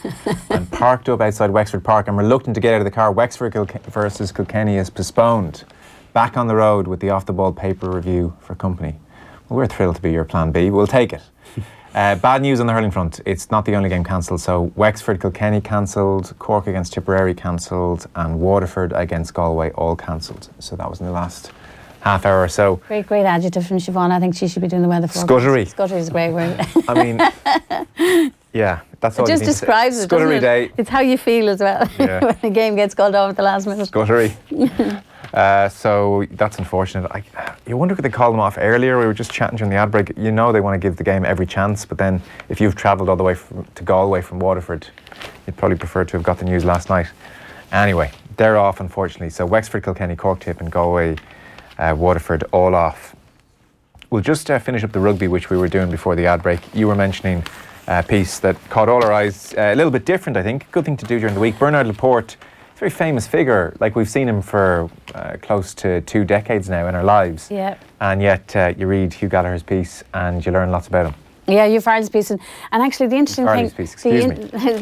I'm parked up outside Wexford Park. I'm reluctant to get out of the car. Wexford versus Kilkenny is postponed. Back on the road with the Off the Ball paper review for company. Well, we're thrilled to be your plan B. We'll take it. Bad news on the hurling front. It's not the only game cancelled. So Wexford Kilkenny cancelled, Cork against Tipperary cancelled, and Waterford against Galway all cancelled. So that was in the last half hour or so.
Great adjective from Siobhan. I think she should be doing the weather for
Scuddery.
Scuddery is a great word.
I mean, yeah, that's all.
It just describes it.
Scuddery day.
It's how you feel as well when the game gets called off at the last minute.
Scuddery. So that's unfortunate. You wonder could they call them off earlier? We were just chatting during the ad break. You know they want to give the game every chance, but then if you've travelled all the way to Galway from Waterford, you'd probably prefer to have got the news last night. Anyway, they're off unfortunately. So Wexford, Kilkenny, Cork Tip and Galway, Waterford all off. We'll just finish up the rugby, which we were doing before the ad break. You were mentioning a piece that caught all our eyes, a little bit different I think. Good thing to do during the week. Bernard Laporte, very famous figure, like we've seen him for close to 2 decades now in our lives.
Yeah.
And yet you read Hugh Gallagher's piece and you learn lots about him.
Yeah, Hugh Farrell's piece, and actually the interesting
thing,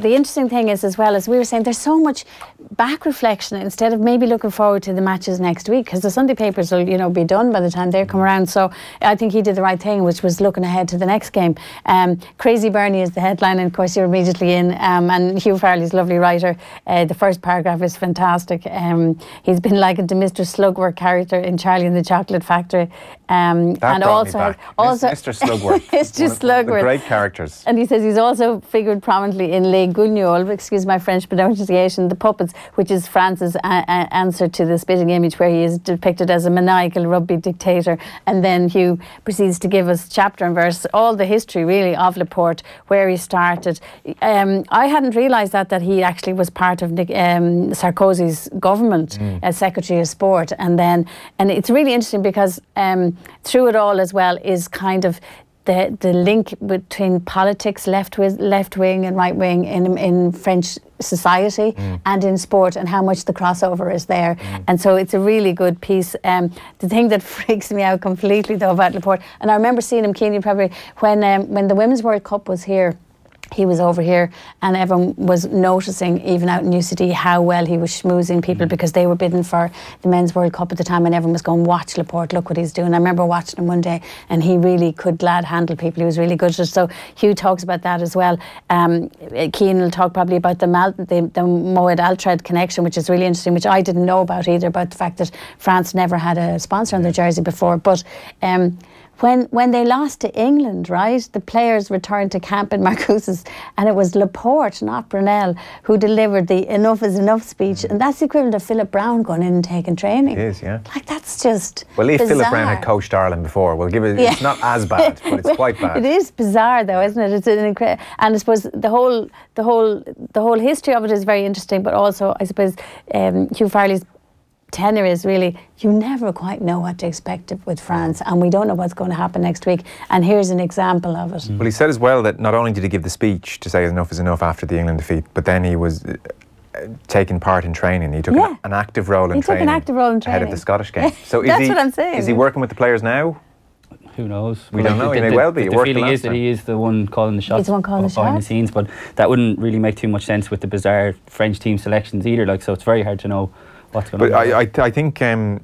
the interesting thing is as well, as we were saying, there's so much back reflection instead of maybe looking forward to the matches next week, because the Sunday papers will be done by the time they come around. So I think he did the right thing, which was looking ahead to the next game. Crazy Bernie is the headline, and of course you're immediately in. And Hugh Farrell is a lovely writer. The first paragraph is fantastic. He's been likened to Mr. Slugworth character in Charlie and the Chocolate Factory.
And also Mr. Slugworth.
Mr. Slugworth.
The great characters.
And he says he's also figured prominently in Les Guignols, excuse my French pronunciation, The Puppets, which is France's answer to the spitting image, where he is depicted as a maniacal rugby dictator. And then Hugh proceeds to give us chapter and verse, all the history really of Laporte, where he started. I hadn't realised that he actually was part of Sarkozy's government as Secretary of Sport. And it's really interesting because through it all as well is kind of the link between politics, left wing and right wing in French society and in sport, and how much the crossover is there. And so it's a really good piece. The thing that freaks me out completely though about Laporte, and I remember seeing him keenly probably when the Women's World Cup was here. He was over here and everyone was noticing, even out in UCD, how well he was schmoozing people because they were bidding for the Men's World Cup at the time, and everyone was going, watch Laporte, look what he's doing. I remember watching him one day and he really could glad handle people. He was really good at it. So Hugh talks about that as well. Cian will talk probably about the Mohed Altrad connection, which is really interesting, which I didn't know about either, about the fact that France never had a sponsor on their jersey before. But when they lost to England, right, the players returned to camp in Marcoussis, and it was Laporte, not Brunel, who delivered the enough is enough speech. And that's the equivalent of Philip Brown going in and taking training.
It is, yeah.
Like, that's just
Well, if
bizarre.
Philip Brown had coached Ireland before, we'll give it, it's not as bad, but it's quite bad.
It is bizarre though, isn't it? It's an incredible, and I suppose the whole history of it is very interesting, but also I suppose Hugh Farley's tenor is really, you never quite know what to expect with France, and we don't know what's going to happen next week. And here's an example of it.
Well, he said as well that not only did he give the speech to say enough is enough after the England defeat, but then he was taking part in training. He took an active role in training.
He took an active role in training
ahead of the Scottish game. So
that's what I'm saying.
Is he working with the players now?
Who knows?
We don't know. He may well be.
The feeling is that he is the one calling the shots.
He's the one calling the
behind
shots.
the scenes, but that wouldn't really make too much sense with the bizarre French team selections either. Like, so it's very hard to know what's going on.
But I think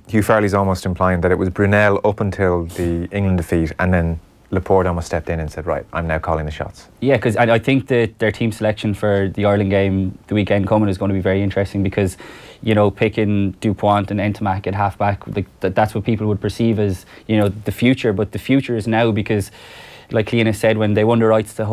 Hugh Farley's almost implying that it was Brunel up until the England defeat, and then Laporte almost stepped in and said, right, I'm now calling the shots.
Yeah, because I think that their team selection for the Ireland game the weekend coming is going to be very interesting, because, you know, picking Dupont and Ntamack at half-back, that's what people would perceive as, you know, the future. But the future is now, because, like Cliona said, when they won the rights to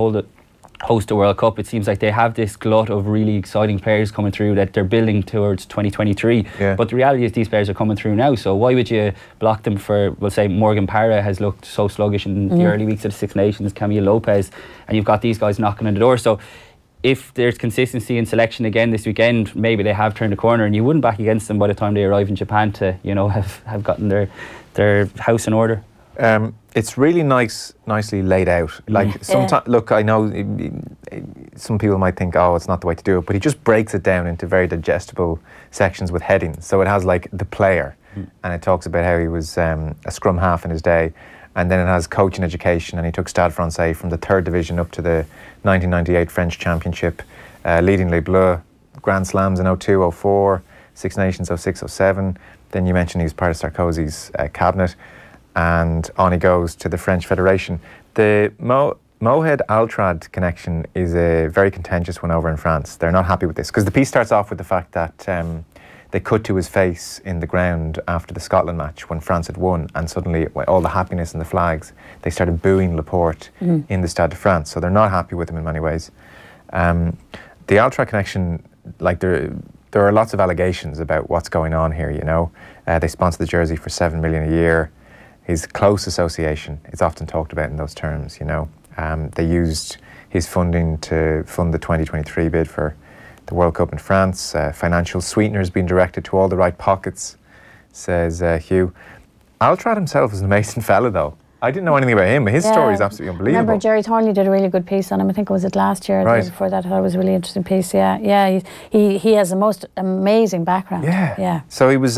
host the World Cup, it seems like they have this glut of really exciting players coming through that they're building towards 2023.
Yeah.
But the reality is these players are coming through now, so why would you block them for, we'll say, Morgan Parra has looked so sluggish in the early weeks of the Six Nations, Camille Lopez, and you've got these guys knocking on the door. So if there's consistency in selection again this weekend, maybe they have turned a corner, and you wouldn't back against them by the time they arrive in Japan to, you know, have gotten their house in order.
It's really nicely laid out. Like sometimes, look, I know some people might think, oh, it's not the way to do it, but he just breaks it down into very digestible sections with headings. So it has like the player, and it talks about how he was a scrum half in his day, and then it has coach and education, and he took Stade Francais from the 3rd division up to the 1998 French Championship, leading Les Bleus, Grand Slams in 02, 04, Six Nations 06, 07. Then you mentioned he was part of Sarkozy's cabinet. And on he goes to the French Federation. The Mohed Altrad connection is a very contentious one over in France. They're not happy with this, because the piece starts off with the fact that they cut to his face in the ground after the Scotland match when France had won, and suddenly all the happiness and the flags, they started booing Laporte in the Stade de France. So they're not happy with him in many ways. The Altrad connection, like there are lots of allegations about what's going on here, you know. They sponsor the jersey for $7 million a year. His close association is often talked about in those terms, you know. They used his funding to fund the 2023 bid for the World Cup in France. Financial sweeteners being directed to all the right pockets, says Hugh. Altrad himself is an amazing fella, though. I didn't know anything about him, but his story is absolutely unbelievable.
Remember, Jerry Thornley did a really good piece on him. I think it was last year or the year before that. I thought it was a really interesting piece. Yeah. He has the most amazing background. Yeah.
So he was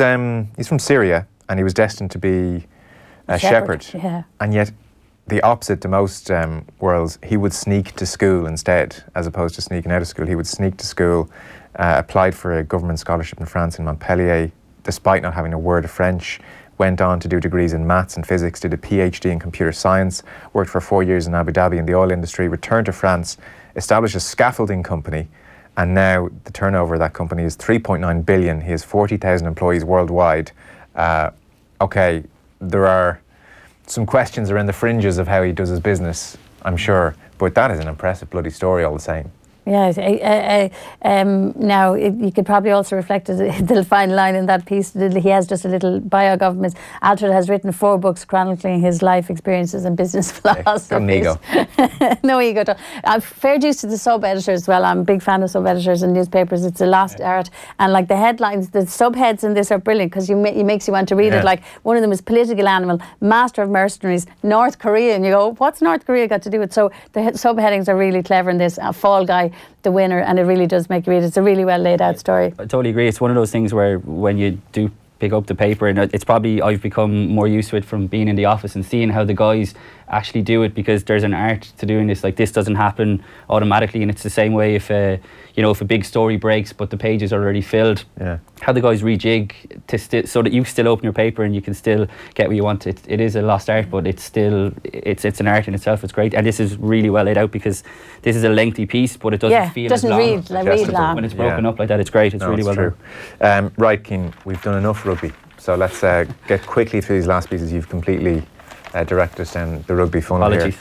he's from Syria, and he was destined to be a shepherd.
Yeah.
And yet, the opposite to most worlds, he would sneak to school instead, as opposed to sneaking out of school. He would sneak to school, applied for a government scholarship in France in Montpellier, despite not having a word of French, went on to do degrees in maths and physics, did a PhD in computer science, worked for 4 years in Abu Dhabi in the oil industry, returned to France, established a scaffolding company, and now the turnover of that company is 3.9 billion. He has 40,000 employees worldwide. Okay, there are some questions around the fringes of how he does his business, I'm sure, but that is an impressive bloody story all the same.
Yeah, now you could probably also reflect the fine line in that piece. He has just a little bio of him. Altrad has written 4 books chronicling his life experiences and business philosophies.
Got an ego.
No ego. Fair dues to the sub-editors as well. I'm a big fan of sub-editors in newspapers. It's a lost art. And like the headlines, the subheads in this are brilliant, because it makes you want to read it. Like one of them is political animal, master of mercenaries, North Korea. And you go, what's North Korea got to do with it? So the subheadings are really clever in this. Fall Guy, the winner, and it really does make you read. It's a really well laid out story.
I totally agree. It's one of those things where when you do pick up the paper, and it's probably, I've become more used to it from being in the office and seeing how the guys actually do it, because there's an art to doing this. Like, this doesn't happen automatically, and it's the same way if if a big story breaks but the pages are already filled, how the guys rejig to so that you still open your paper and you can still get what you want. It is a lost art, but it's still it's an art in itself. It's great, and this is really well laid out, because this is a lengthy piece, but it doesn't feel
doesn't
as long.
read long.
When it's broken up like that. It's great. It's really well done.
Right, Cian, we've done enough rugby, so let's get quickly through these last pieces. You've completely directed us down the rugby funnel.
Apologies.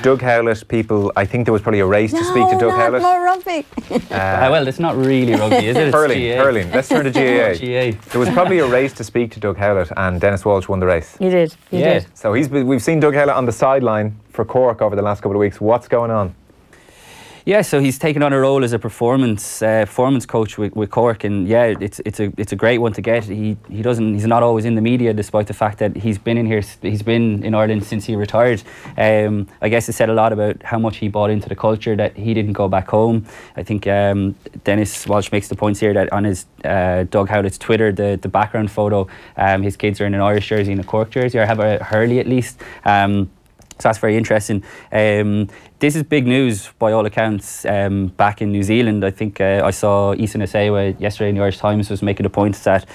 Doug Howlett, people, I think there was probably a race to speak to Doug Howlett.
No, more rugby.
Well, it's not really rugby, is it? It's
hurling. Let's turn to GAA.
GAA.
There was probably a race to speak to Doug Howlett, and Dennis Walsh won the race.
He did. He did.
So we've seen Doug Howlett on the sideline for Cork over the last couple of weeks. What's going on?
Yeah, so he's taken on a role as a performance coach with Cork, and yeah, it's a great one to get. He's not always in the media, despite the fact that he's been in Ireland since he retired. I guess it said a lot about how much he bought into the culture, that he didn't go back home. I think Dennis Walsh makes the points here that on his Doug Howlett's Twitter, the background photo, his kids are in an Irish jersey and a Cork jersey, or have a Hurley at least. So that's very interesting. This is big news by all accounts back in New Zealand. I think I saw Isan Asewa yesterday in the Irish Times was making a point that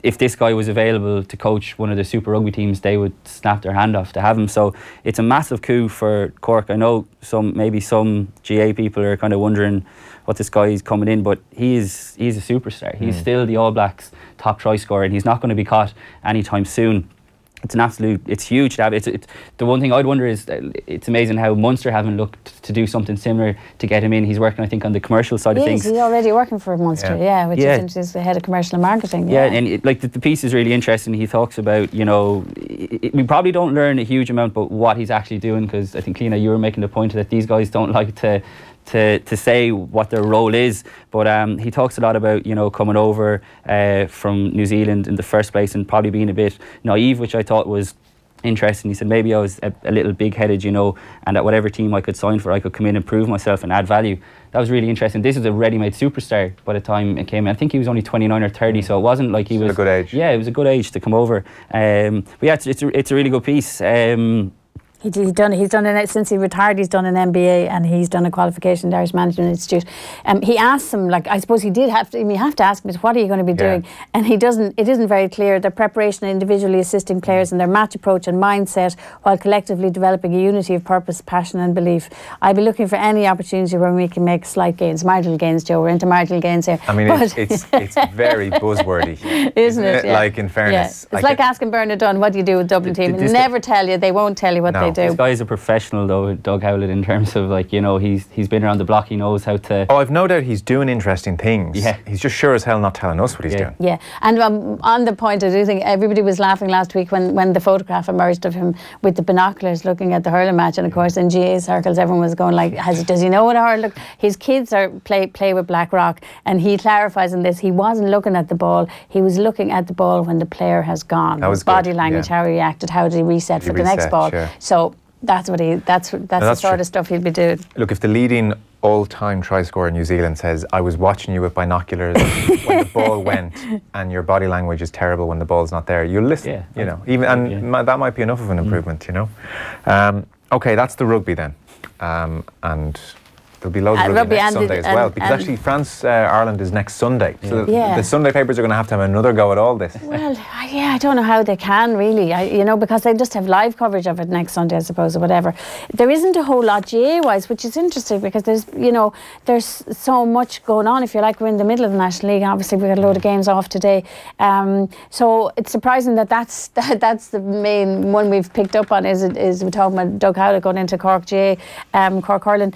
if this guy was available to coach one of the Super Rugby teams, they would snap their hand off to have him. So it's a massive coup for Cork. I know maybe some GA people are kind of wondering what this guy is coming in, but he's a superstar. He's still the All Blacks top try scorer, and he's not going to be caught anytime soon. It's huge to have. It's the one thing I'd wonder is it's amazing how Munster haven't looked to do something similar to get him in. He's working, I think, on the commercial side of things.
He's already working for Munster, which is the head of commercial and marketing.
Yeah, and the piece is really interesting. He talks about, we probably don't learn a huge amount about what he's actually doing, because I think, Cliona, you were making the point that these guys don't like to say what their role is, but he talks a lot about coming over from New Zealand in the first place and probably being a bit naive, which I thought was interesting. He said maybe I was a little big-headed, and at whatever team I could sign for, I could come in and prove myself and add value. That was really interesting. This is a ready-made superstar by the time it came in. I think he was only 29 or 30, so it wasn't like he was...
a good age.
Yeah, it was a good age to come over. But yeah, it's a really good piece.
He's done it since he retired. He's done an MBA and he's done a qualification at the Irish Management Institute. He asked him, I suppose he did have to. You have to ask him, what are you going to be doing? And he doesn't. It isn't very clear. Their preparation, individually assisting players in their match approach and mindset, while collectively developing a unity of purpose, passion, and belief. I'd be looking for any opportunity where we can make slight gains, marginal gains. Joe, we're into marginal gains here.
I mean, it's very buzzwordy,
isn't it? Yeah.
Like, in fairness,
it's like asking Bernard Dunn, what do you do with Dublin team? Never tell you. They won't tell you what they do.
This guy is a professional, though, Doug Howlett, in terms of he's been around the block. He knows how to.
Oh, I've no doubt he's doing interesting things. Yeah, he's just sure as hell not telling us what he's doing.
Yeah, and on the point, I do think everybody was laughing last week when the photograph emerged of him with the binoculars looking at the hurling match, and of course in GA circles everyone was going like, does he know what hurling? Look, his kids play with Blackrock, and he clarifies in this, he wasn't looking at the ball, he was looking at the ball when the player has gone.
That was
body language, how he reacted, how did he reset for the next ball.
Sure.
So that's the sort of stuff he'll be doing.
Look, if the leading all-time try scorer in New Zealand says, I was watching you with binoculars when the ball went, and your body language is terrible when the ball's not there, you'll listen. That might be enough of an improvement. Okay, that's the rugby then, and there'll be loads of rugby next Sunday as well, because actually France-Ireland is next Sunday, so the Sunday papers are going to have another go at all this.
Well, I don't know how they can really, because they just have live coverage of it next Sunday, I suppose, or whatever. There isn't a whole lot GA-wise, which is interesting, because there's so much going on. If you like, we're in the middle of the National League, obviously we've got a load of games off today, so it's surprising that's the main one we've picked up on, is we're talking about Doug Howlett going into Cork GAA, Cork hurling.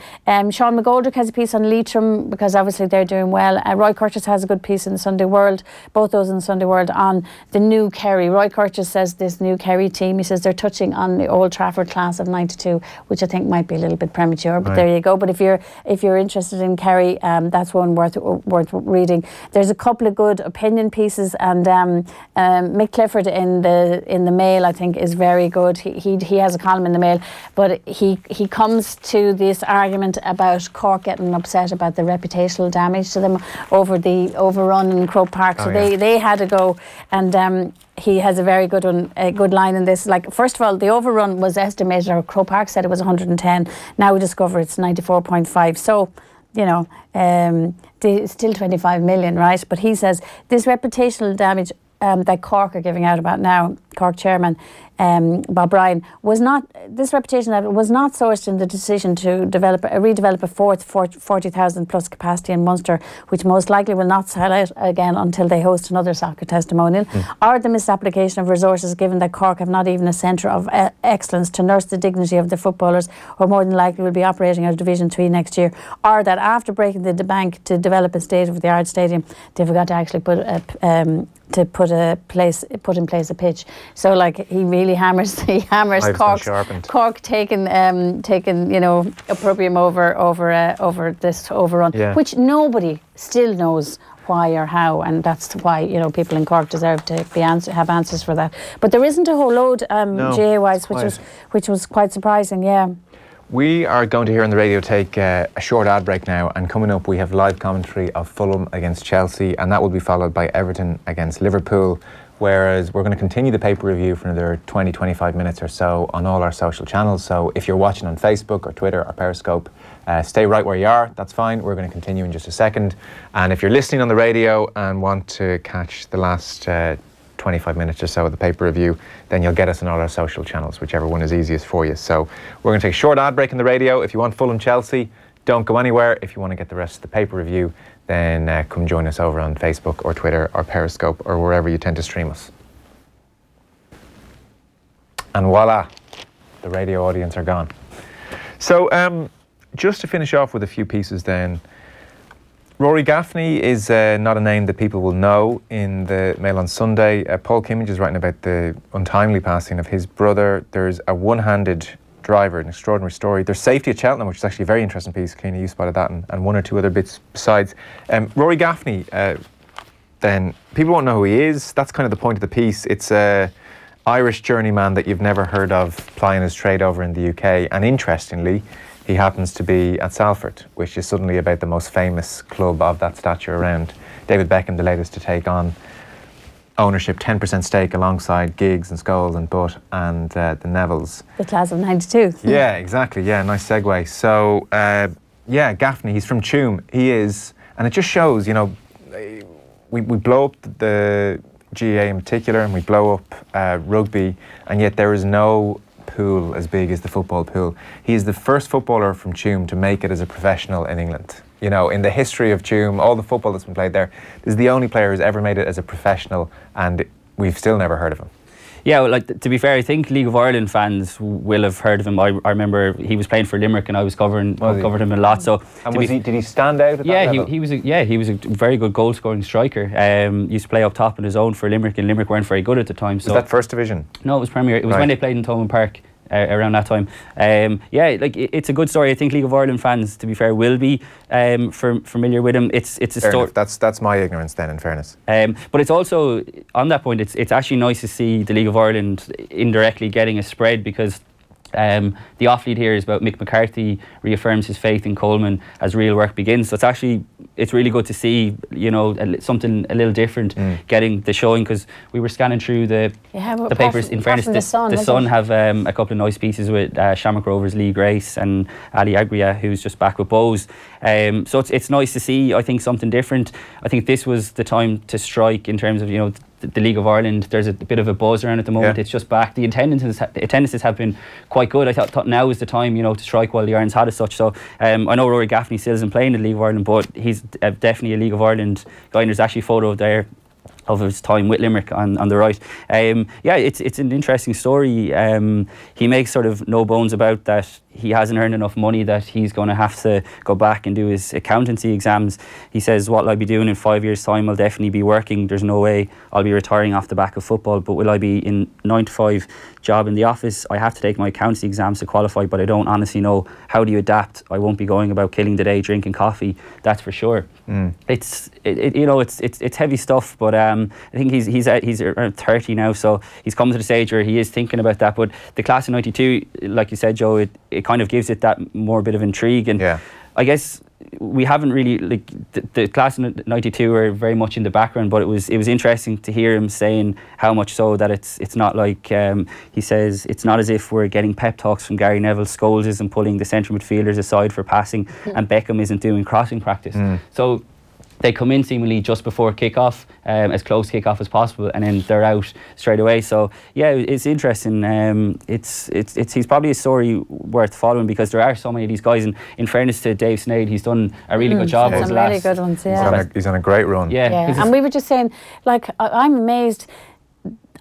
Sean McGoldrick has a piece on Leitrim, because obviously they're doing well. Roy Curtis has a good piece in the Sunday World, both those in the Sunday World, on the new Kerry. Roy Curtis says this new Kerry team, he says they're touching on the Old Trafford class of '92, which I think might be a little bit premature, but there you go. But if you're interested in Kerry, that's one worth reading. There's a couple of good opinion pieces, and Mick Clifford in the Mail, I think, is very good. He has a column in the Mail, but he comes to this argument about Cork getting upset about the reputational damage to them over the overrun in Croke Park. So they had a go, and he has a very good one, a good line in this. Like, first of all, the overrun was estimated, or Croke Park said it was 110. Now we discover it's 94.5. So, still 25 million, right? But he says this reputational damage that Cork are giving out about now, Cork chairman Bob Ryan, was not sourced in the decision to redevelop a fourth 40,000 plus capacity in Munster, which most likely will not sell out again until they host another soccer testimonial, or the misapplication of resources, given that Cork have not even a centre of excellence to nurse the dignity of the footballers, or more than likely will be operating out of Division 3 next year, or that after breaking the bank to develop a state-of-the-art stadium, they forgot to actually put in place a pitch. So like he really hammers Cork taking opprobrium over this overrun, which nobody still knows why or how, and that's why people in Cork deserve to have answers for that. But there isn't a whole load GAA-wise, which was quite surprising. Yeah.
We are going to hear on the radio take a short ad break now, and coming up we have live commentary of Fulham against Chelsea, and that will be followed by Everton against Liverpool, whereas we're going to continue the paper review for another 20-25 minutes or so on all our social channels. So if you're watching on Facebook or Twitter or Periscope, stay right where you are, that's fine. We're going to continue in just a second. And if you're listening on the radio and want to catch the last 25 minutes or so of the paper review, then you'll get us on all our social channels, whichever one is easiest for you. So we're going to take a short ad break in the radio. If you want Fulham Chelsea, don't go anywhere. If you want to get the rest of the paper review, then come join us over on Facebook or Twitter or Periscope or wherever you tend to stream us. And voila, the radio audience are gone. So just to finish off with a few pieces then, Rory Gaffney is not a name that people will know in the Mail on Sunday. Paul Kimmage is writing about the untimely passing of his brother. There's a one-handed driver, an extraordinary story. There's safety at Cheltenham, which is actually a very interesting piece. Cliona, you spotted that, and one or two other bits besides. Rory Gaffney, then, people won't know who he is. That's kind of the point of the piece. It's a Irish journeyman that you've never heard of plying his trade over in the UK. And interestingly, he happens to be at Salford, which is suddenly about the most famous club of that stature around. David Beckham, the latest to take on ownership, 10% stake alongside Giggs and Scholes and Butt and the Nevilles.
The class of 92.
Yeah, exactly. Yeah, nice segue. So, yeah, Gaffney, he's from Tuam. He is, and it just shows, we blow up the GAA in particular, and we blow up rugby, and yet there is no pool as big as the football pool. He is the first footballer from Tuam to make it as a professional in England. In the history of Tuam, all the football that's been played there, this is the only player who's ever made it as a professional, and we've still never heard of him.
Yeah, well, to be fair, I think League of Ireland fans will have heard of him. I remember he was playing for Limerick, and I was covered him a lot. So,
and did he stand out at that level?
he was a very good goal scoring striker. Used to play up top on his own for Limerick, and Limerick weren't very good at the time. So
was that First Division?
No, it was Premier. It was when they played in Thomond Park. Around that time. It's a good story. I think League of Ireland fans, to be fair, will be familiar with him. It's a story.
That's my ignorance then, in fairness.
But it's also, on that point, it's actually nice to see the League of Ireland indirectly getting a spread, because the off-lead here is about Mick McCarthy reaffirms his faith in Coleman as real work begins. So it's really good to see, something a little different getting the showing, because we were scanning through the papers. In fairness, the Sun have a couple of nice pieces with Shamrock Rovers' Lee Grace and Ali Agria, who's just back with Bowes. So it's nice to see, I think, something different. I think this was the time to strike in terms of, the League of Ireland. There's a bit of a buzz around at the moment. It's just back. The attendances have been quite good. I thought now is the time, to strike while the Irons had as such. So I know Rory Gaffney still isn't playing in the League of Ireland, but he's definitely a League of Ireland guy, and there's actually a photo there of his time with Limerick on the right. It's an interesting story. He makes sort of no bones about that he hasn't earned enough money, that he's going to have to go back and do his accountancy exams. He says, what will I be doing in 5 years' time? I'll definitely be working. There's no way I'll be retiring off the back of football, but will I be in 9 to 5 job in the office? I have to take my accountancy exams to qualify, but I don't honestly know how do you adapt. I won't be going about killing the day drinking coffee, that's for sure. It's heavy stuff, but I think he's around 30 now, so he's come to the stage where he is thinking about that. But the class of 92, like you said, Joe, it kind of gives it that more bit of intrigue, and I guess we haven't really, the class of 92 are very much in the background, but it was interesting to hear him saying how much so that it's not like, he says, it's not as if we're getting pep talks from Gary Neville. Scholes isn't pulling the central midfielders aside for passing, and Beckham isn't doing crossing practice. So they come in seemingly just before kick-off, as close to kick-off as possible, and then they're out straight away. So yeah, it's interesting. He's probably a story worth following, because there are so many of these guys, and in fairness to Dave Sneyd, he's done a really good job.
Some really good ones,
He's on a great run.
And we were just saying, I'm amazed.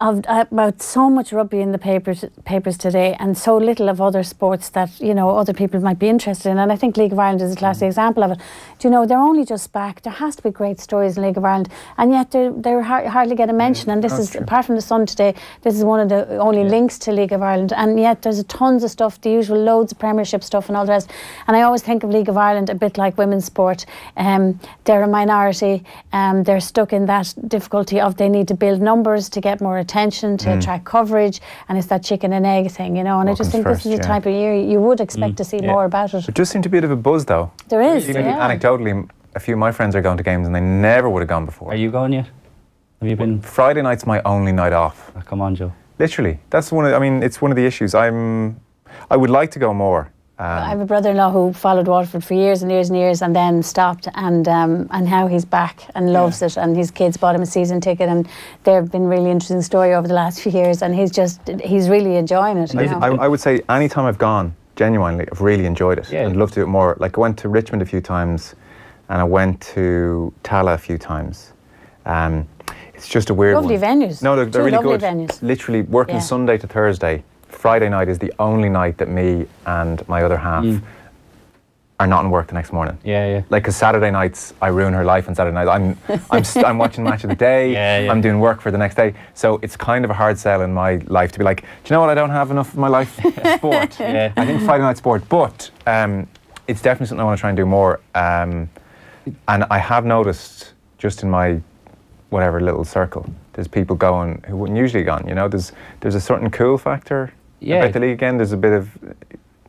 about so much rugby in the papers today, and so little of other sports that other people might be interested in. And I think League of Ireland is a classic example of it. Do you know, they're only just back. There has to be great stories in League of Ireland, and yet they hardly get a mention. And this is true. Apart from the Sun today, this is one of the only links to League of Ireland. And yet there's tons of stuff, the usual loads of Premiership stuff and all the rest. And I always think of League of Ireland a bit like women's sport. They're a minority. They're stuck in that difficulty of they need to build numbers to get more attention, to attract coverage, and it's that chicken and egg thing, and I just think this is the type of year you would expect to see more about it.
It does seem to be a bit of a buzz, though.
There is,
Anecdotally, a few of my friends are going to games and they never would have gone before.
Are you going yet? Have you been?
Friday night's my only night off.
Oh, come on, Joe.
Literally, that's it's one of the issues. I would like to go more.
I have a brother-in-law who followed Waterford for years and years and years, and then stopped, and now he's back and loves it, and his kids bought him a season ticket, and they've been really interesting story over the last few years, and he's really enjoying it.
I would say any time I've gone, genuinely, I've really enjoyed it. I'd love to do it more. Like I went to Richmond a few times, and I went to Tala a few times. It's just a weird
lovely
one.
Venues.
No, they're really good.
Venues.
Literally working Sunday to Thursday. Friday night is the only night that me and my other half are not in work the next morning. Like, because Saturday nights, I ruin her life on Saturday night. I'm watching Match of the Day. I'm doing work for the next day. So it's kind of a hard sell in my life to be like, do you know what? I don't have enough of my life sport. I think Friday night sport, but it's definitely something I want to try and do more. And I have noticed just in my whatever little circle, there's people going who wouldn't usually gone. There's a certain cool factor. About the league again, there's a bit of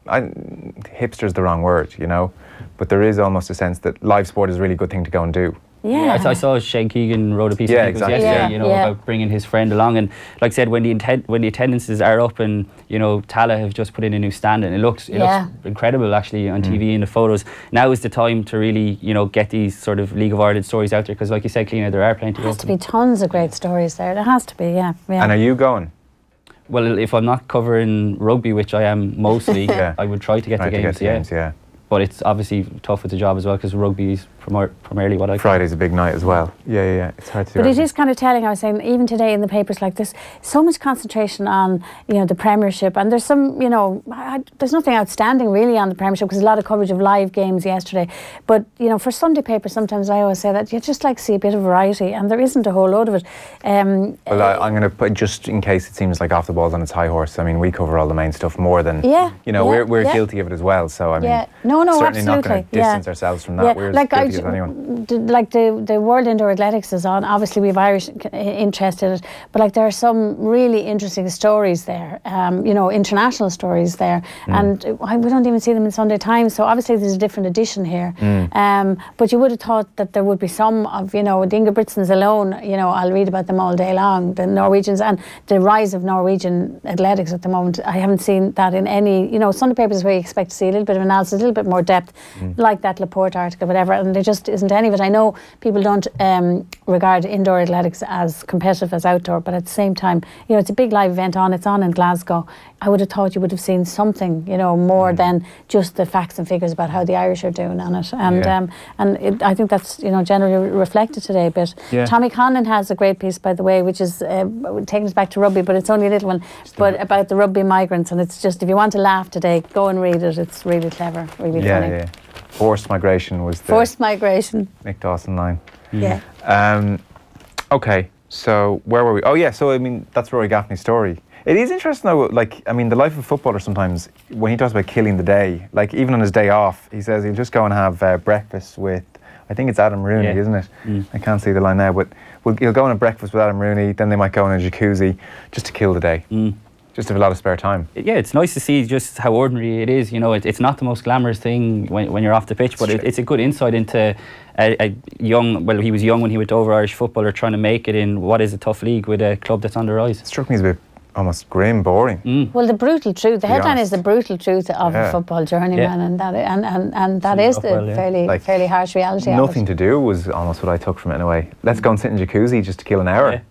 hipster's the wrong word, but there is almost a sense that live sport is a really good thing to go and do.
I saw Shane Keegan wrote a piece yesterday, about bringing his friend along, and like I said, when the attendances are up, and Tala have just put in a new stand, and it looks incredible actually on TV in the photos. Now is the time to really get these sort of League of Ireland stories out there, because like you said, Cliona, there are plenty.
There has to be tons of great stories there. There has to be, And
are you going?
Well, if I'm not covering rugby, which I am mostly, I would try to get to games. But it's obviously tough with the job as well, because rugby is primarily what I cover.
Friday's a big night as well. It's hard to do.
But it is kind of telling. I was saying, even today in the papers like this, so much concentration on the Premiership, and there's some there's nothing outstanding really on the Premiership, because a lot of coverage of live games yesterday. But for Sunday papers, sometimes I always say that you just like to see a bit of variety, and there isn't a whole load of it.
Well, I'm going to put, just in case it seems like off the ball's on its high horse. I mean, we cover all the main stuff more than we're guilty of it as well. So I mean.
No,
certainly
absolutely.
not going to distance ourselves from that. We're as guilty as anyone.
Like the World Indoor Athletics is on. Obviously, we have Irish interest in it, but like there are some really interesting stories there. International stories there, and we don't even see them in Sunday Times. So obviously, there's a different edition here. But you would have thought that there would be some of the Ingebrigtsens alone. I'll read about them all day long. The Norwegians and the rise of Norwegian athletics at the moment. I haven't seen that in any. Sunday papers is where you expect to see a little bit of analysis, a little bit more depth, like that Laporte article, whatever, and there just isn't any of it. I know people don't regard indoor athletics as competitive as outdoor, but at the same time, it's a big live event on. It's on in Glasgow. I would have thought you would have seen something, more than just the facts and figures about how the Irish are doing on it, and I think that's generally reflected today a bit. Tommy Conlon has a great piece, by the way, which is taking us back to rugby, but it's only a little one, but about the rugby migrants, and it's just, if you want to laugh today, go and read it. It's really clever, really funny.
Forced migration was the
forced migration.
Nick Dawson line. Okay, so where were we? Oh yeah, so I mean that's Rory Gaffney's story. It is interesting though, like, I mean, the life of a footballer sometimes, when he talks about killing the day, like even on his day off, he says he'll just go and have breakfast with, I think it's Adam Rooney, isn't it? I can't see the line now, but he'll go on a breakfast with Adam Rooney, then they might go in a jacuzzi just to kill the day. Just have a lot of spare time.
Yeah, it's nice to see just how ordinary it is. It's not the most glamorous thing when you're off the pitch, but it's a good insight into a young, well, he was young when he went over, Irish footballer trying to make it in what is a tough league with a club that's on the rise.
It struck me as a bit almost grim, boring.
Well, the brutal truth, the headline is the brutal truth of a football journeyman, and that is the fairly harsh reality.
Nothing to do was almost what I took from it in a way. Let's go and sit in a jacuzzi just to kill an hour.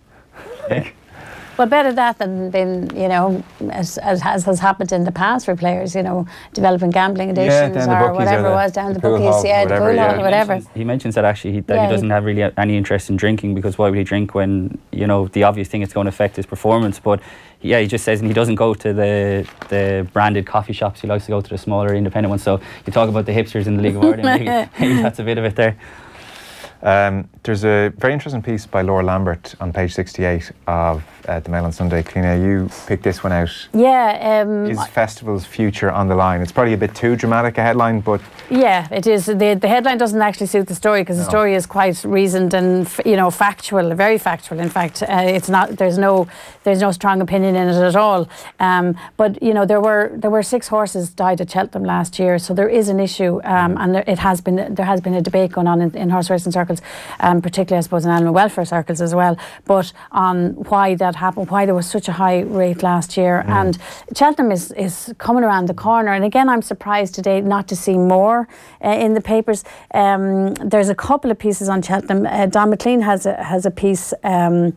Well, better that than you know, as has happened in the past for players, you know, developing gambling addictions or whatever it was, down the bookies, the pool hall, whatever.
He mentions that actually he doesn't have really any interest in drinking, because why would he drink when, you know, the obvious thing is going to affect his performance? But yeah, he just says, and he doesn't go to the branded coffee shops. He likes to go to the smaller independent ones. So you talk about the hipsters in the League of Ireland, maybe that's a bit of it there.
There's a very interesting piece by Laura Lambert on page 68 of the Mail on Sunday. Cliona, you picked this one out.
Yeah.
Is festival's future on the line? It's probably a bit too dramatic a headline, but...
Yeah, it is. The headline doesn't actually suit the story, because the story is quite reasoned and, you know, factual, very factual. In fact, it's not. There's no strong opinion in it at all. But you know, there were 6 horses died at Cheltenham last year, so there is an issue, and there has been a debate going on in horse racing circles, particularly I suppose in animal welfare circles as well, but on why that happened, why there was such a high rate last year. And Cheltenham is coming around the corner, and again I'm surprised today not to see more in the papers. There's a couple of pieces on Cheltenham. Don McLean has a piece on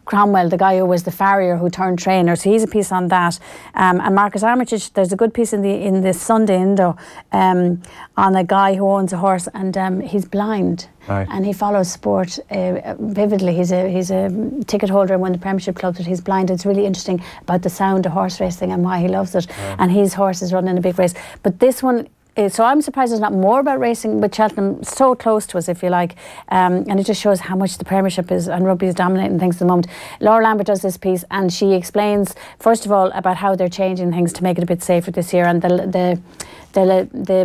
Cromwell, the guy who was the farrier who turned trainer, so he's a piece on that. And Marcus Armitage, there's a good piece in the Sunday Indo on a guy who owns a horse, and he's blind. Right. And he follows sport vividly. He's a ticket holder in one of the Premiership clubs, but he's blind. It's really interesting about the sound of horse racing and why he loves it. Right. And his horse is running a big race. But this one, so I'm surprised there's not more about racing with Cheltenham so close to us, if you like. And it just shows how much the Premiership is and rugby is dominating things at the moment. Laura Lambert does this piece, and she explains, first of all, about how they're changing things to make it a bit safer this year. And the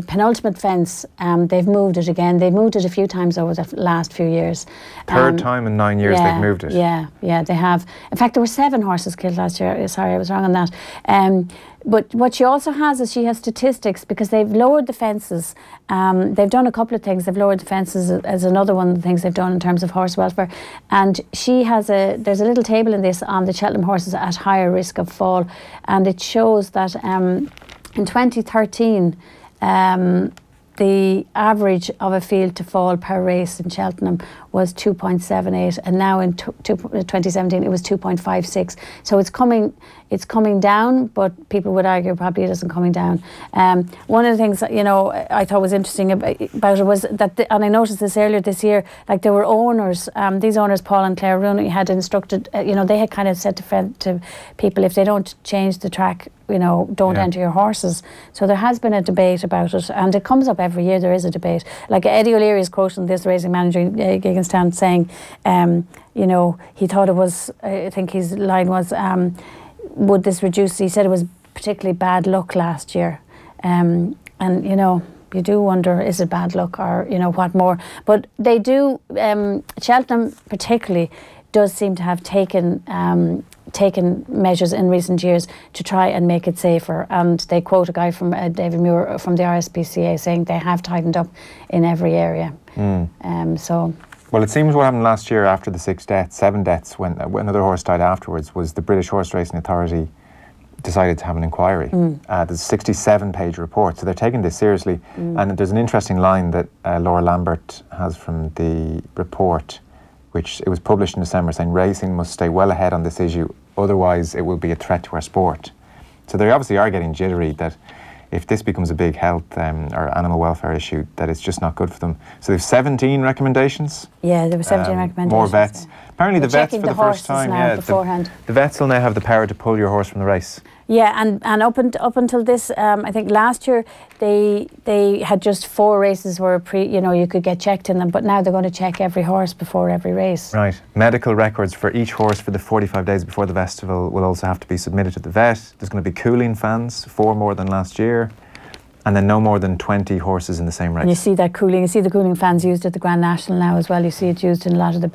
penultimate fence, they've moved it again. They've moved it a few times over the last few years.
Third time in 9 years they've moved it.
Yeah, they have. In fact, there were 7 horses killed last year. Sorry, I was wrong on that. But what she also has is she has statistics, because they've lowered the fences. They've done a couple of things. They've lowered the fences as another one of the things they've done in terms of horse welfare. And she has there's a little table in this on the Cheltenham horses at higher risk of fall. And it shows that in 2013, the average of a field to fall per race in Cheltenham was 2.78, and now in 2017 it was 2.56. So it's coming down, but people would argue probably it isn't coming down. One of the things that, you know, I thought was interesting about it was that, and I noticed this earlier this year, like there were owners, these owners, Paul and Claire Rooney, had instructed, you know, they had kind of said to people, if they don't change the track, you know, don't enter your horses. So there has been a debate about it, and it comes up every year. There is a debate. Like Eddie O'Leary is quoting this racing manager Gigginstown saying, you know, he thought it was, I think his line was, would this reduce? He said it was particularly bad luck last year, and you know, you do wonder, is it bad luck or, you know, what more? But they do. Cheltenham particularly does seem to have taken measures in recent years to try and make it safer. And they quote a guy from David Muir from the RSPCA saying they have tightened up in every area. So.
Well, it seems what happened last year after the 7 deaths, when another horse died afterwards, was the British Horse Racing Authority decided to have an inquiry. There's a 67-page report, so they're taking this seriously. And there's an interesting line that Laura Lambert has from the report, which it was published in December, saying racing must stay well ahead on this issue, otherwise it will be a threat to our sport. So they obviously are getting jittery that if this becomes a big health or animal welfare issue, that it's just not good for them. So they've 17 recommendations.
Yeah, there were 17 recommendations.
More vets. Apparently the vets for the first time, the vets will now have the power to pull your horse from the race.
Yeah, and up until this, I think last year they had just 4 races where you could get checked in them, but now they're going to check every horse before every race.
Right. Medical records for each horse for the 45 days before the festival will also have to be submitted to the vet. There's going to be cooling fans, 4 more than last year. And then no more than 20 horses in the same race.
And you see that cooling. You see the cooling fans used at the Grand National now as well. You see it used in a lot of the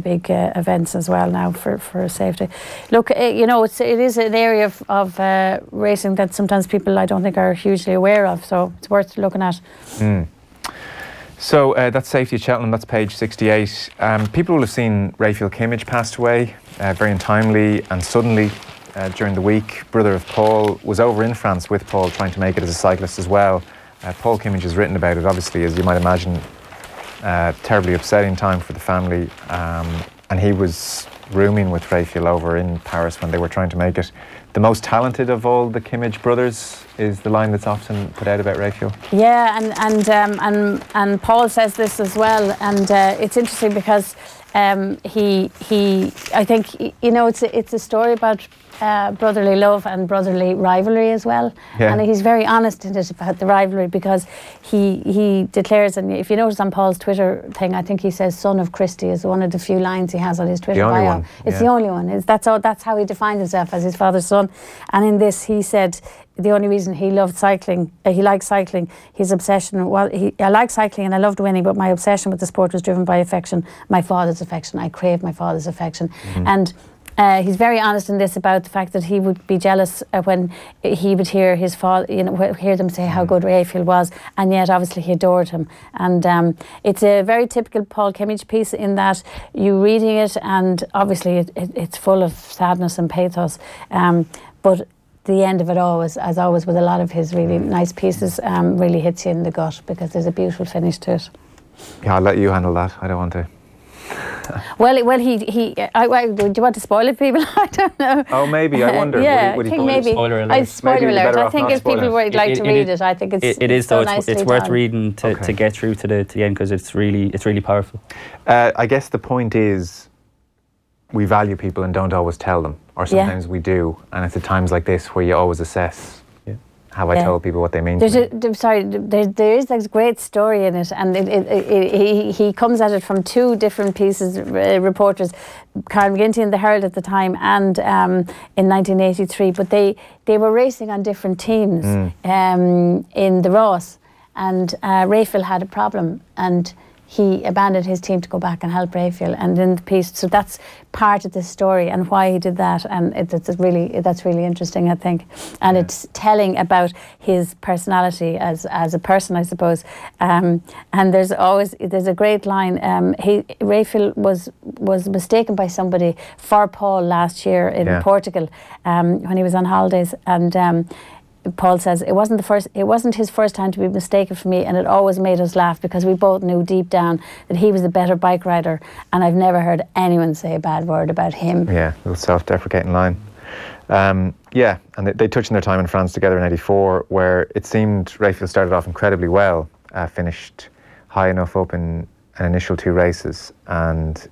big events as well now for safety. Look, you know, it is an area of racing that sometimes people I don't think are hugely aware of. So it's worth looking at.
So that's safety at Cheltenham. That's page 68. People will have seen Raphael Kimmage passed away very untimely and suddenly. During the week, brother of Paul was over in France with Paul, trying to make it as a cyclist as well. Paul Kimmage has written about it, obviously, as you might imagine, terribly upsetting time for the family. and he was rooming with Raphael over in Paris when they were trying to make it. The most talented of all the Kimmage brothers is the line that's often put out about Raphael.
Yeah, and Paul says this as well, and it's interesting because I think, you know, it's a story about brotherly love and brotherly rivalry as well. Yeah. And he's very honest in it about the rivalry, because he declares, and if you notice on Paul's Twitter thing, I think he says "son of Christy" is one of the few lines he has on his Twitter bio.
The only one.
It's the only one. That's how he defined himself, as his father's son. And in this, he said the only reason he loved cycling, he liked cycling, his obsession, I like cycling and I loved winning, but my obsession with the sport was driven by affection, my father's affection. I craved my father's affection. Mm-hmm. And he's very honest in this about the fact that he would be jealous when he would hear his father, you know, hear them say how good Raphael was, and yet obviously he adored him. And it's a very typical Paul Kimmage piece in that you're reading it, and obviously it's full of sadness and pathos, but the end of it always, as always with a lot of his really nice pieces, really hits you in the gut, because there's a beautiful finish to it.
Yeah, I'll let you handle that. I don't want to.
Well, do you want to spoil it, people? I don't know.
Oh, maybe. I wonder.
Yeah,
would
I think maybe.
Spoiler alert.
Spoiler alert. I think if people would like to read it, I think it's
it is
so
though. It's worth reading to get through to the end, because it's really powerful.
I guess the point is, we value people and don't always tell them, or sometimes we do, and it's at times like this where you always assess. Have I told people what they mean? There
is this great story in it, and he comes at it from two different pieces. Reporters, Carl McGinty in the Herald at the time, and in 1983. But they were racing on different teams in the Ross, and Raphael had a problem, and he abandoned his team to go back and help Raphael. And in the piece, so that's part of the story and why he did that, and that's really interesting, I think. And it's telling about his personality as a person, I suppose. And there's a great line. Raphael was mistaken by somebody for Paul last year in Portugal when he was on holidays, and Paul says it wasn't his first time to be mistaken for me, and it always made us laugh, because we both knew deep down that he was a better bike rider, and I've never heard anyone say a bad word about him.
Yeah, a little self-deprecating line. And they touched on their time in France together in '84, where it seemed Raphael started off incredibly well, finished high enough up in an initial 2 races, and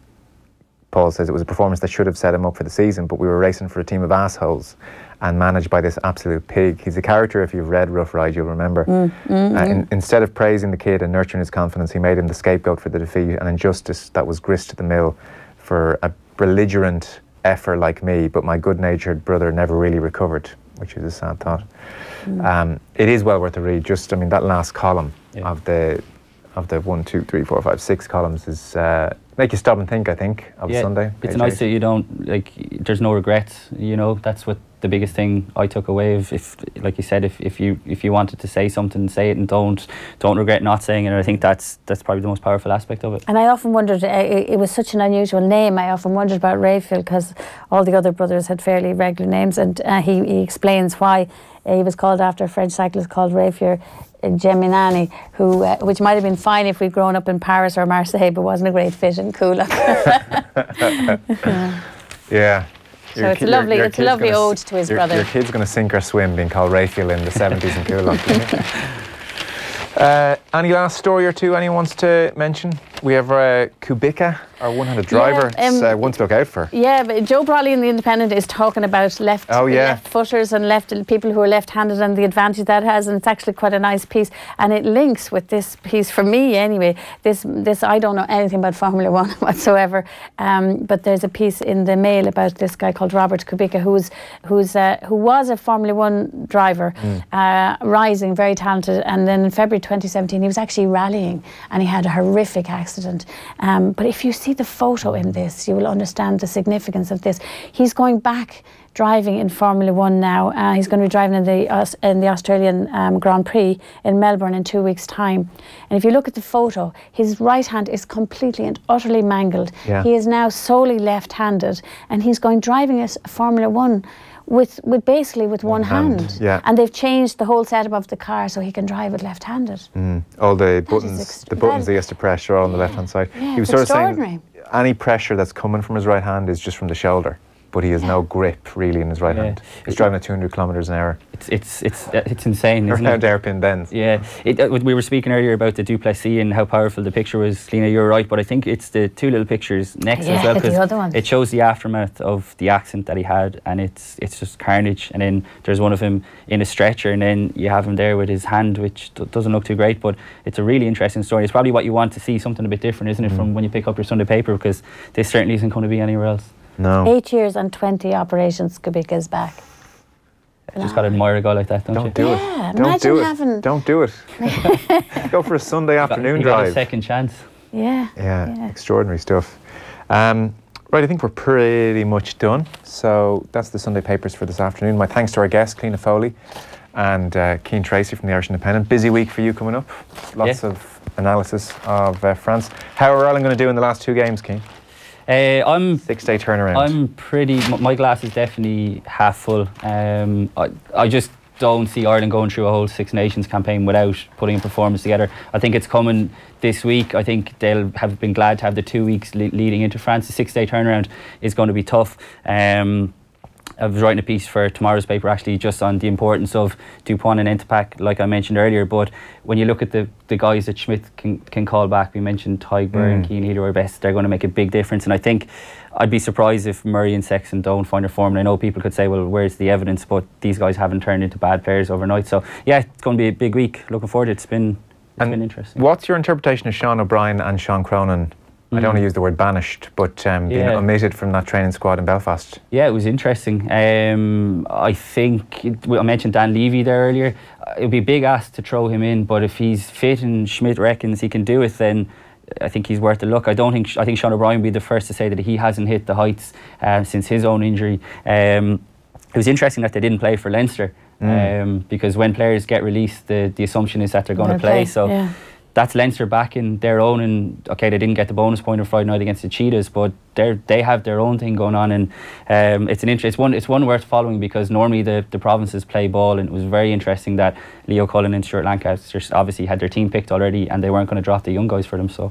Paul says it was a performance that should have set him up for the season, but we were racing for a team of assholes and managed by this absolute pig. He's a character, if you've read Rough Ride, you'll remember. Instead of praising the kid and nurturing his confidence, he made him the scapegoat for the defeat and injustice that was grist to the mill for a belligerent effer like me, but my good-natured brother never really recovered, which is a sad thought. It is well worth a read. That last column of the 1, 2, 3, 4, 5, 6 columns is make you stop and think, I think, of Sunday.
It's nice that you don't, there's no regrets, you know. That's what the biggest thing I took away. If like you said, if you wanted to say something, say it, and don't regret not saying it. And I think that's probably the most powerful aspect of it.
And I often wondered, it was such an unusual name, I often wondered about Raphael, because all the other brothers had fairly regular names, and he explains why he was called after a French cyclist called Raphael Geminani, which might have been fine if we'd grown up in Paris or Marseille, but wasn't a great fit in Kubica.
Yeah.
So it's a lovely ode to his brother.
Your kid's going to sink or swim being called Raphael in the 70s in Kubica. Any last story or two anyone wants to mention? We have Kubica, our one-handed driver. One to look out for. Yeah,
but Joe Brawley in The Independent is talking about left footers and people who are left-handed and the advantage that has, and it's actually quite a nice piece, and it links with this piece for me anyway. This I don't know anything about Formula 1 whatsoever, but there's a piece in the Mail about this guy called Robert Kubica, who was a Formula 1 driver, rising, very talented, and then in February 2017 he was actually rallying and he had a horrific accident. But if you see the photo in this, you will understand the significance of this. He's going back driving in Formula 1 now. He's going to be driving in the Australian Grand Prix in Melbourne in 2 weeks' time. And if you look at the photo, his right hand is completely and utterly mangled. Yeah. He is now solely left-handed, and he's going driving a Formula 1 with basically with one hand.
Yeah.
And they've changed the whole setup of the car so he can drive it left-handed.
All the buttons he has to press are all on the left-hand side.
Yeah,
he was
it's
sort of
extraordinary.
saying any pressure that's coming from his right hand is just from the shoulder, but he has no grip really in his right hand. He's driving at 200 kilometres an hour.
It's insane, isn't
around
it?
hairpin bends.
Yeah, we were speaking earlier about the Duplessis and how powerful the picture was. Cliona, you're right, but I think it's the two little pictures next as well, because it shows the aftermath of the accident that he had, and it's just carnage. And then there's one of him in a stretcher, and then you have him there with his hand, which doesn't look too great, but it's a really interesting story. It's probably what you want to see, something a bit different, isn't it, from when you pick up your Sunday paper, because this certainly isn't going to be anywhere else.
No.
8 years and 20 operations, Kubica is back.
Just got to admire a guy like that, don't you?
Don't do it. Don't do it. Go for a Sunday afternoon drive.
Got a second chance.
Yeah, extraordinary stuff. Right, I think we're pretty much done. So that's the Sunday papers for this afternoon. My thanks to our guests, Cliona Foley and Cian Tracey from the Irish Independent. Busy week for you coming up. Lots of analysis of France. How are Ireland going to do in the last two games, Cian?
I'm
6-day turnaround.
I'm pretty. My glass is definitely half full. I just don't see Ireland going through a whole Six Nations campaign without putting a performance together. I think it's coming this week. I think they'll have been glad to have the 2 weeks leading into France. The 6-day turnaround is going to be tough. I was writing a piece for tomorrow's paper actually just on the importance of Dupont and Entapak, like I mentioned earlier. But when you look at the guys that Schmidt can call back, we mentioned Tygber and Keane Healy are best, they're going to make a big difference. And I think I'd be surprised if Murray and Sexton don't find their form. And I know people could say, well, where's the evidence? But these guys haven't turned into bad players overnight. So yeah, it's going to be a big week. Looking forward to it. It's been interesting. What's
your interpretation of Sean O'Brien and Sean Cronin? I don't want to use the word banished, but being omitted from that training squad in Belfast. Yeah, it was interesting. I think, I mentioned Dan Levy there earlier. It would be a big ask to throw him in, but if he's fit and Schmidt reckons he can do it, then I think he's worth a look. I think Sean O'Brien would be the first to say that he hasn't hit the heights since his own injury. It was interesting that they didn't play for Leinster, because when players get released, the assumption is that they're going to play. So that's Leinster back in their own, and okay, they didn't get the bonus point on Friday night against the Cheetahs, but they have their own thing going on, and it's one worth following, because normally the provinces play ball, and it was very interesting that Leo Cullen and Stuart Lancaster obviously had their team picked already, and they weren't going to drop the young guys for them, so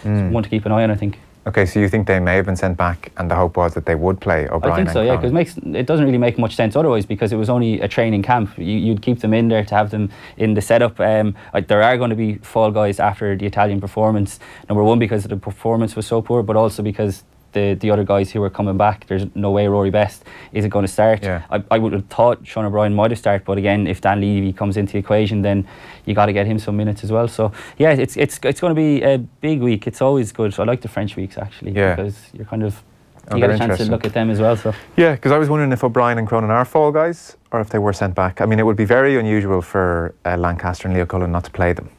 it's one to keep an eye on, I think. Okay, so you think they may have been sent back and the hope was that they would play O'Brien? I think so, yeah, because it doesn't really make much sense otherwise, because it was only a training camp. You'd keep them in there to have them in the setup. There are going to be fall guys after the Italian performance. Number one, because the performance was so poor, but also because the other guys who were coming back, there's no way Rory Best isn't going to start. Yeah. I would have thought Sean O'Brien might have started, but again, if Dan Levy comes into the equation, then you got to get him some minutes as well. So yeah, it's going to be a big week. It's always good. I like the French weeks actually, because you're kind of you get a chance to look at them as well. So yeah, because I was wondering if O'Brien and Cronin are fall guys or if they were sent back. I mean, it would be very unusual for Lancaster and Leo Cullen not to play them.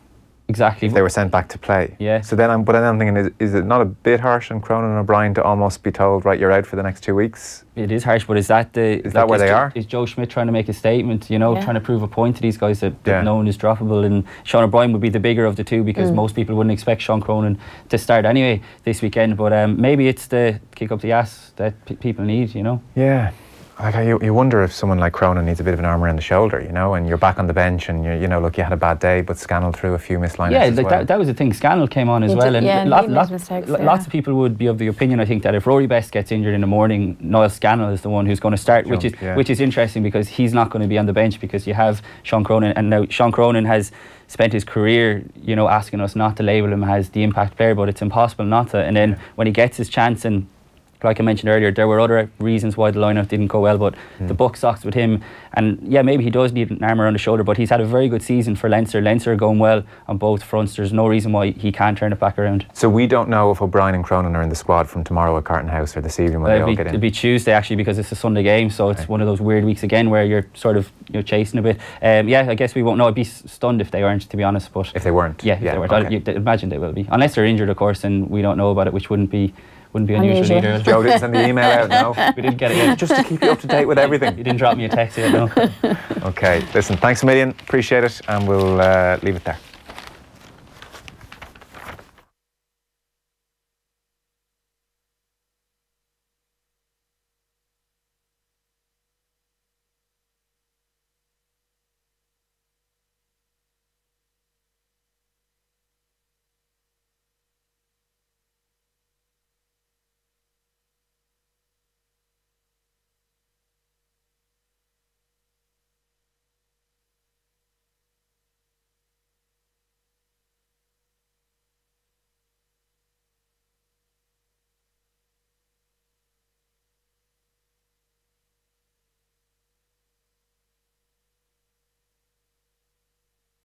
Exactly. If they were sent back to play. Yeah. So then I'm thinking, is it not a bit harsh on Cronin and O'Brien to almost be told, right, you're out for the next 2 weeks? It is harsh, but is that where they are? Is Joe Schmidt trying to make a statement, trying to prove a point to these guys that no one is droppable? And Sean O'Brien would be the bigger of the two, because most people wouldn't expect Sean Cronin to start anyway this weekend. But maybe it's the kick up the ass that people need, Yeah. Like you wonder if someone like Cronin needs a bit of an arm around the shoulder, and you're back on the bench and look, you had a bad day, but Scannell threw a few missed lineups. Yeah, like that was the thing. Scannell came on as well, and lots of people would be of the opinion, I think, that if Rory Best gets injured in the morning, Niall Scannell is the one who's going to start, which is interesting, because he's not going to be on the bench, because you have Sean Cronin, and now Sean Cronin has spent his career, asking us not to label him as the impact player, but it's impossible not to. And then when he gets his chance, and like I mentioned earlier, there were other reasons why the lineup didn't go well, but the buck stocks with him. And yeah, maybe he does need an arm around the shoulder, but he's had a very good season for Leinster. Leinster are going well on both fronts. There's no reason why he can't turn it back around. So we don't know if O'Brien and Cronin are in the squad from tomorrow at Carton House, or this evening when they all get in? It'll be Tuesday actually, because it's a Sunday game, so it's one of those weird weeks again where you're sort of chasing a bit. Yeah, I guess we won't know. I'd be stunned if they weren't, to be honest. But if they weren't? Yeah, if they weren't. Okay. I'd imagine they will be. Unless they're injured, of course, and we don't know about it, which wouldn't be unusual either. Joe didn't send the email out, no? We didn't get it yet. Just to keep you up to date with everything. You didn't drop me a text yet, no? Okay, listen, thanks a million, appreciate it, and we'll leave it there.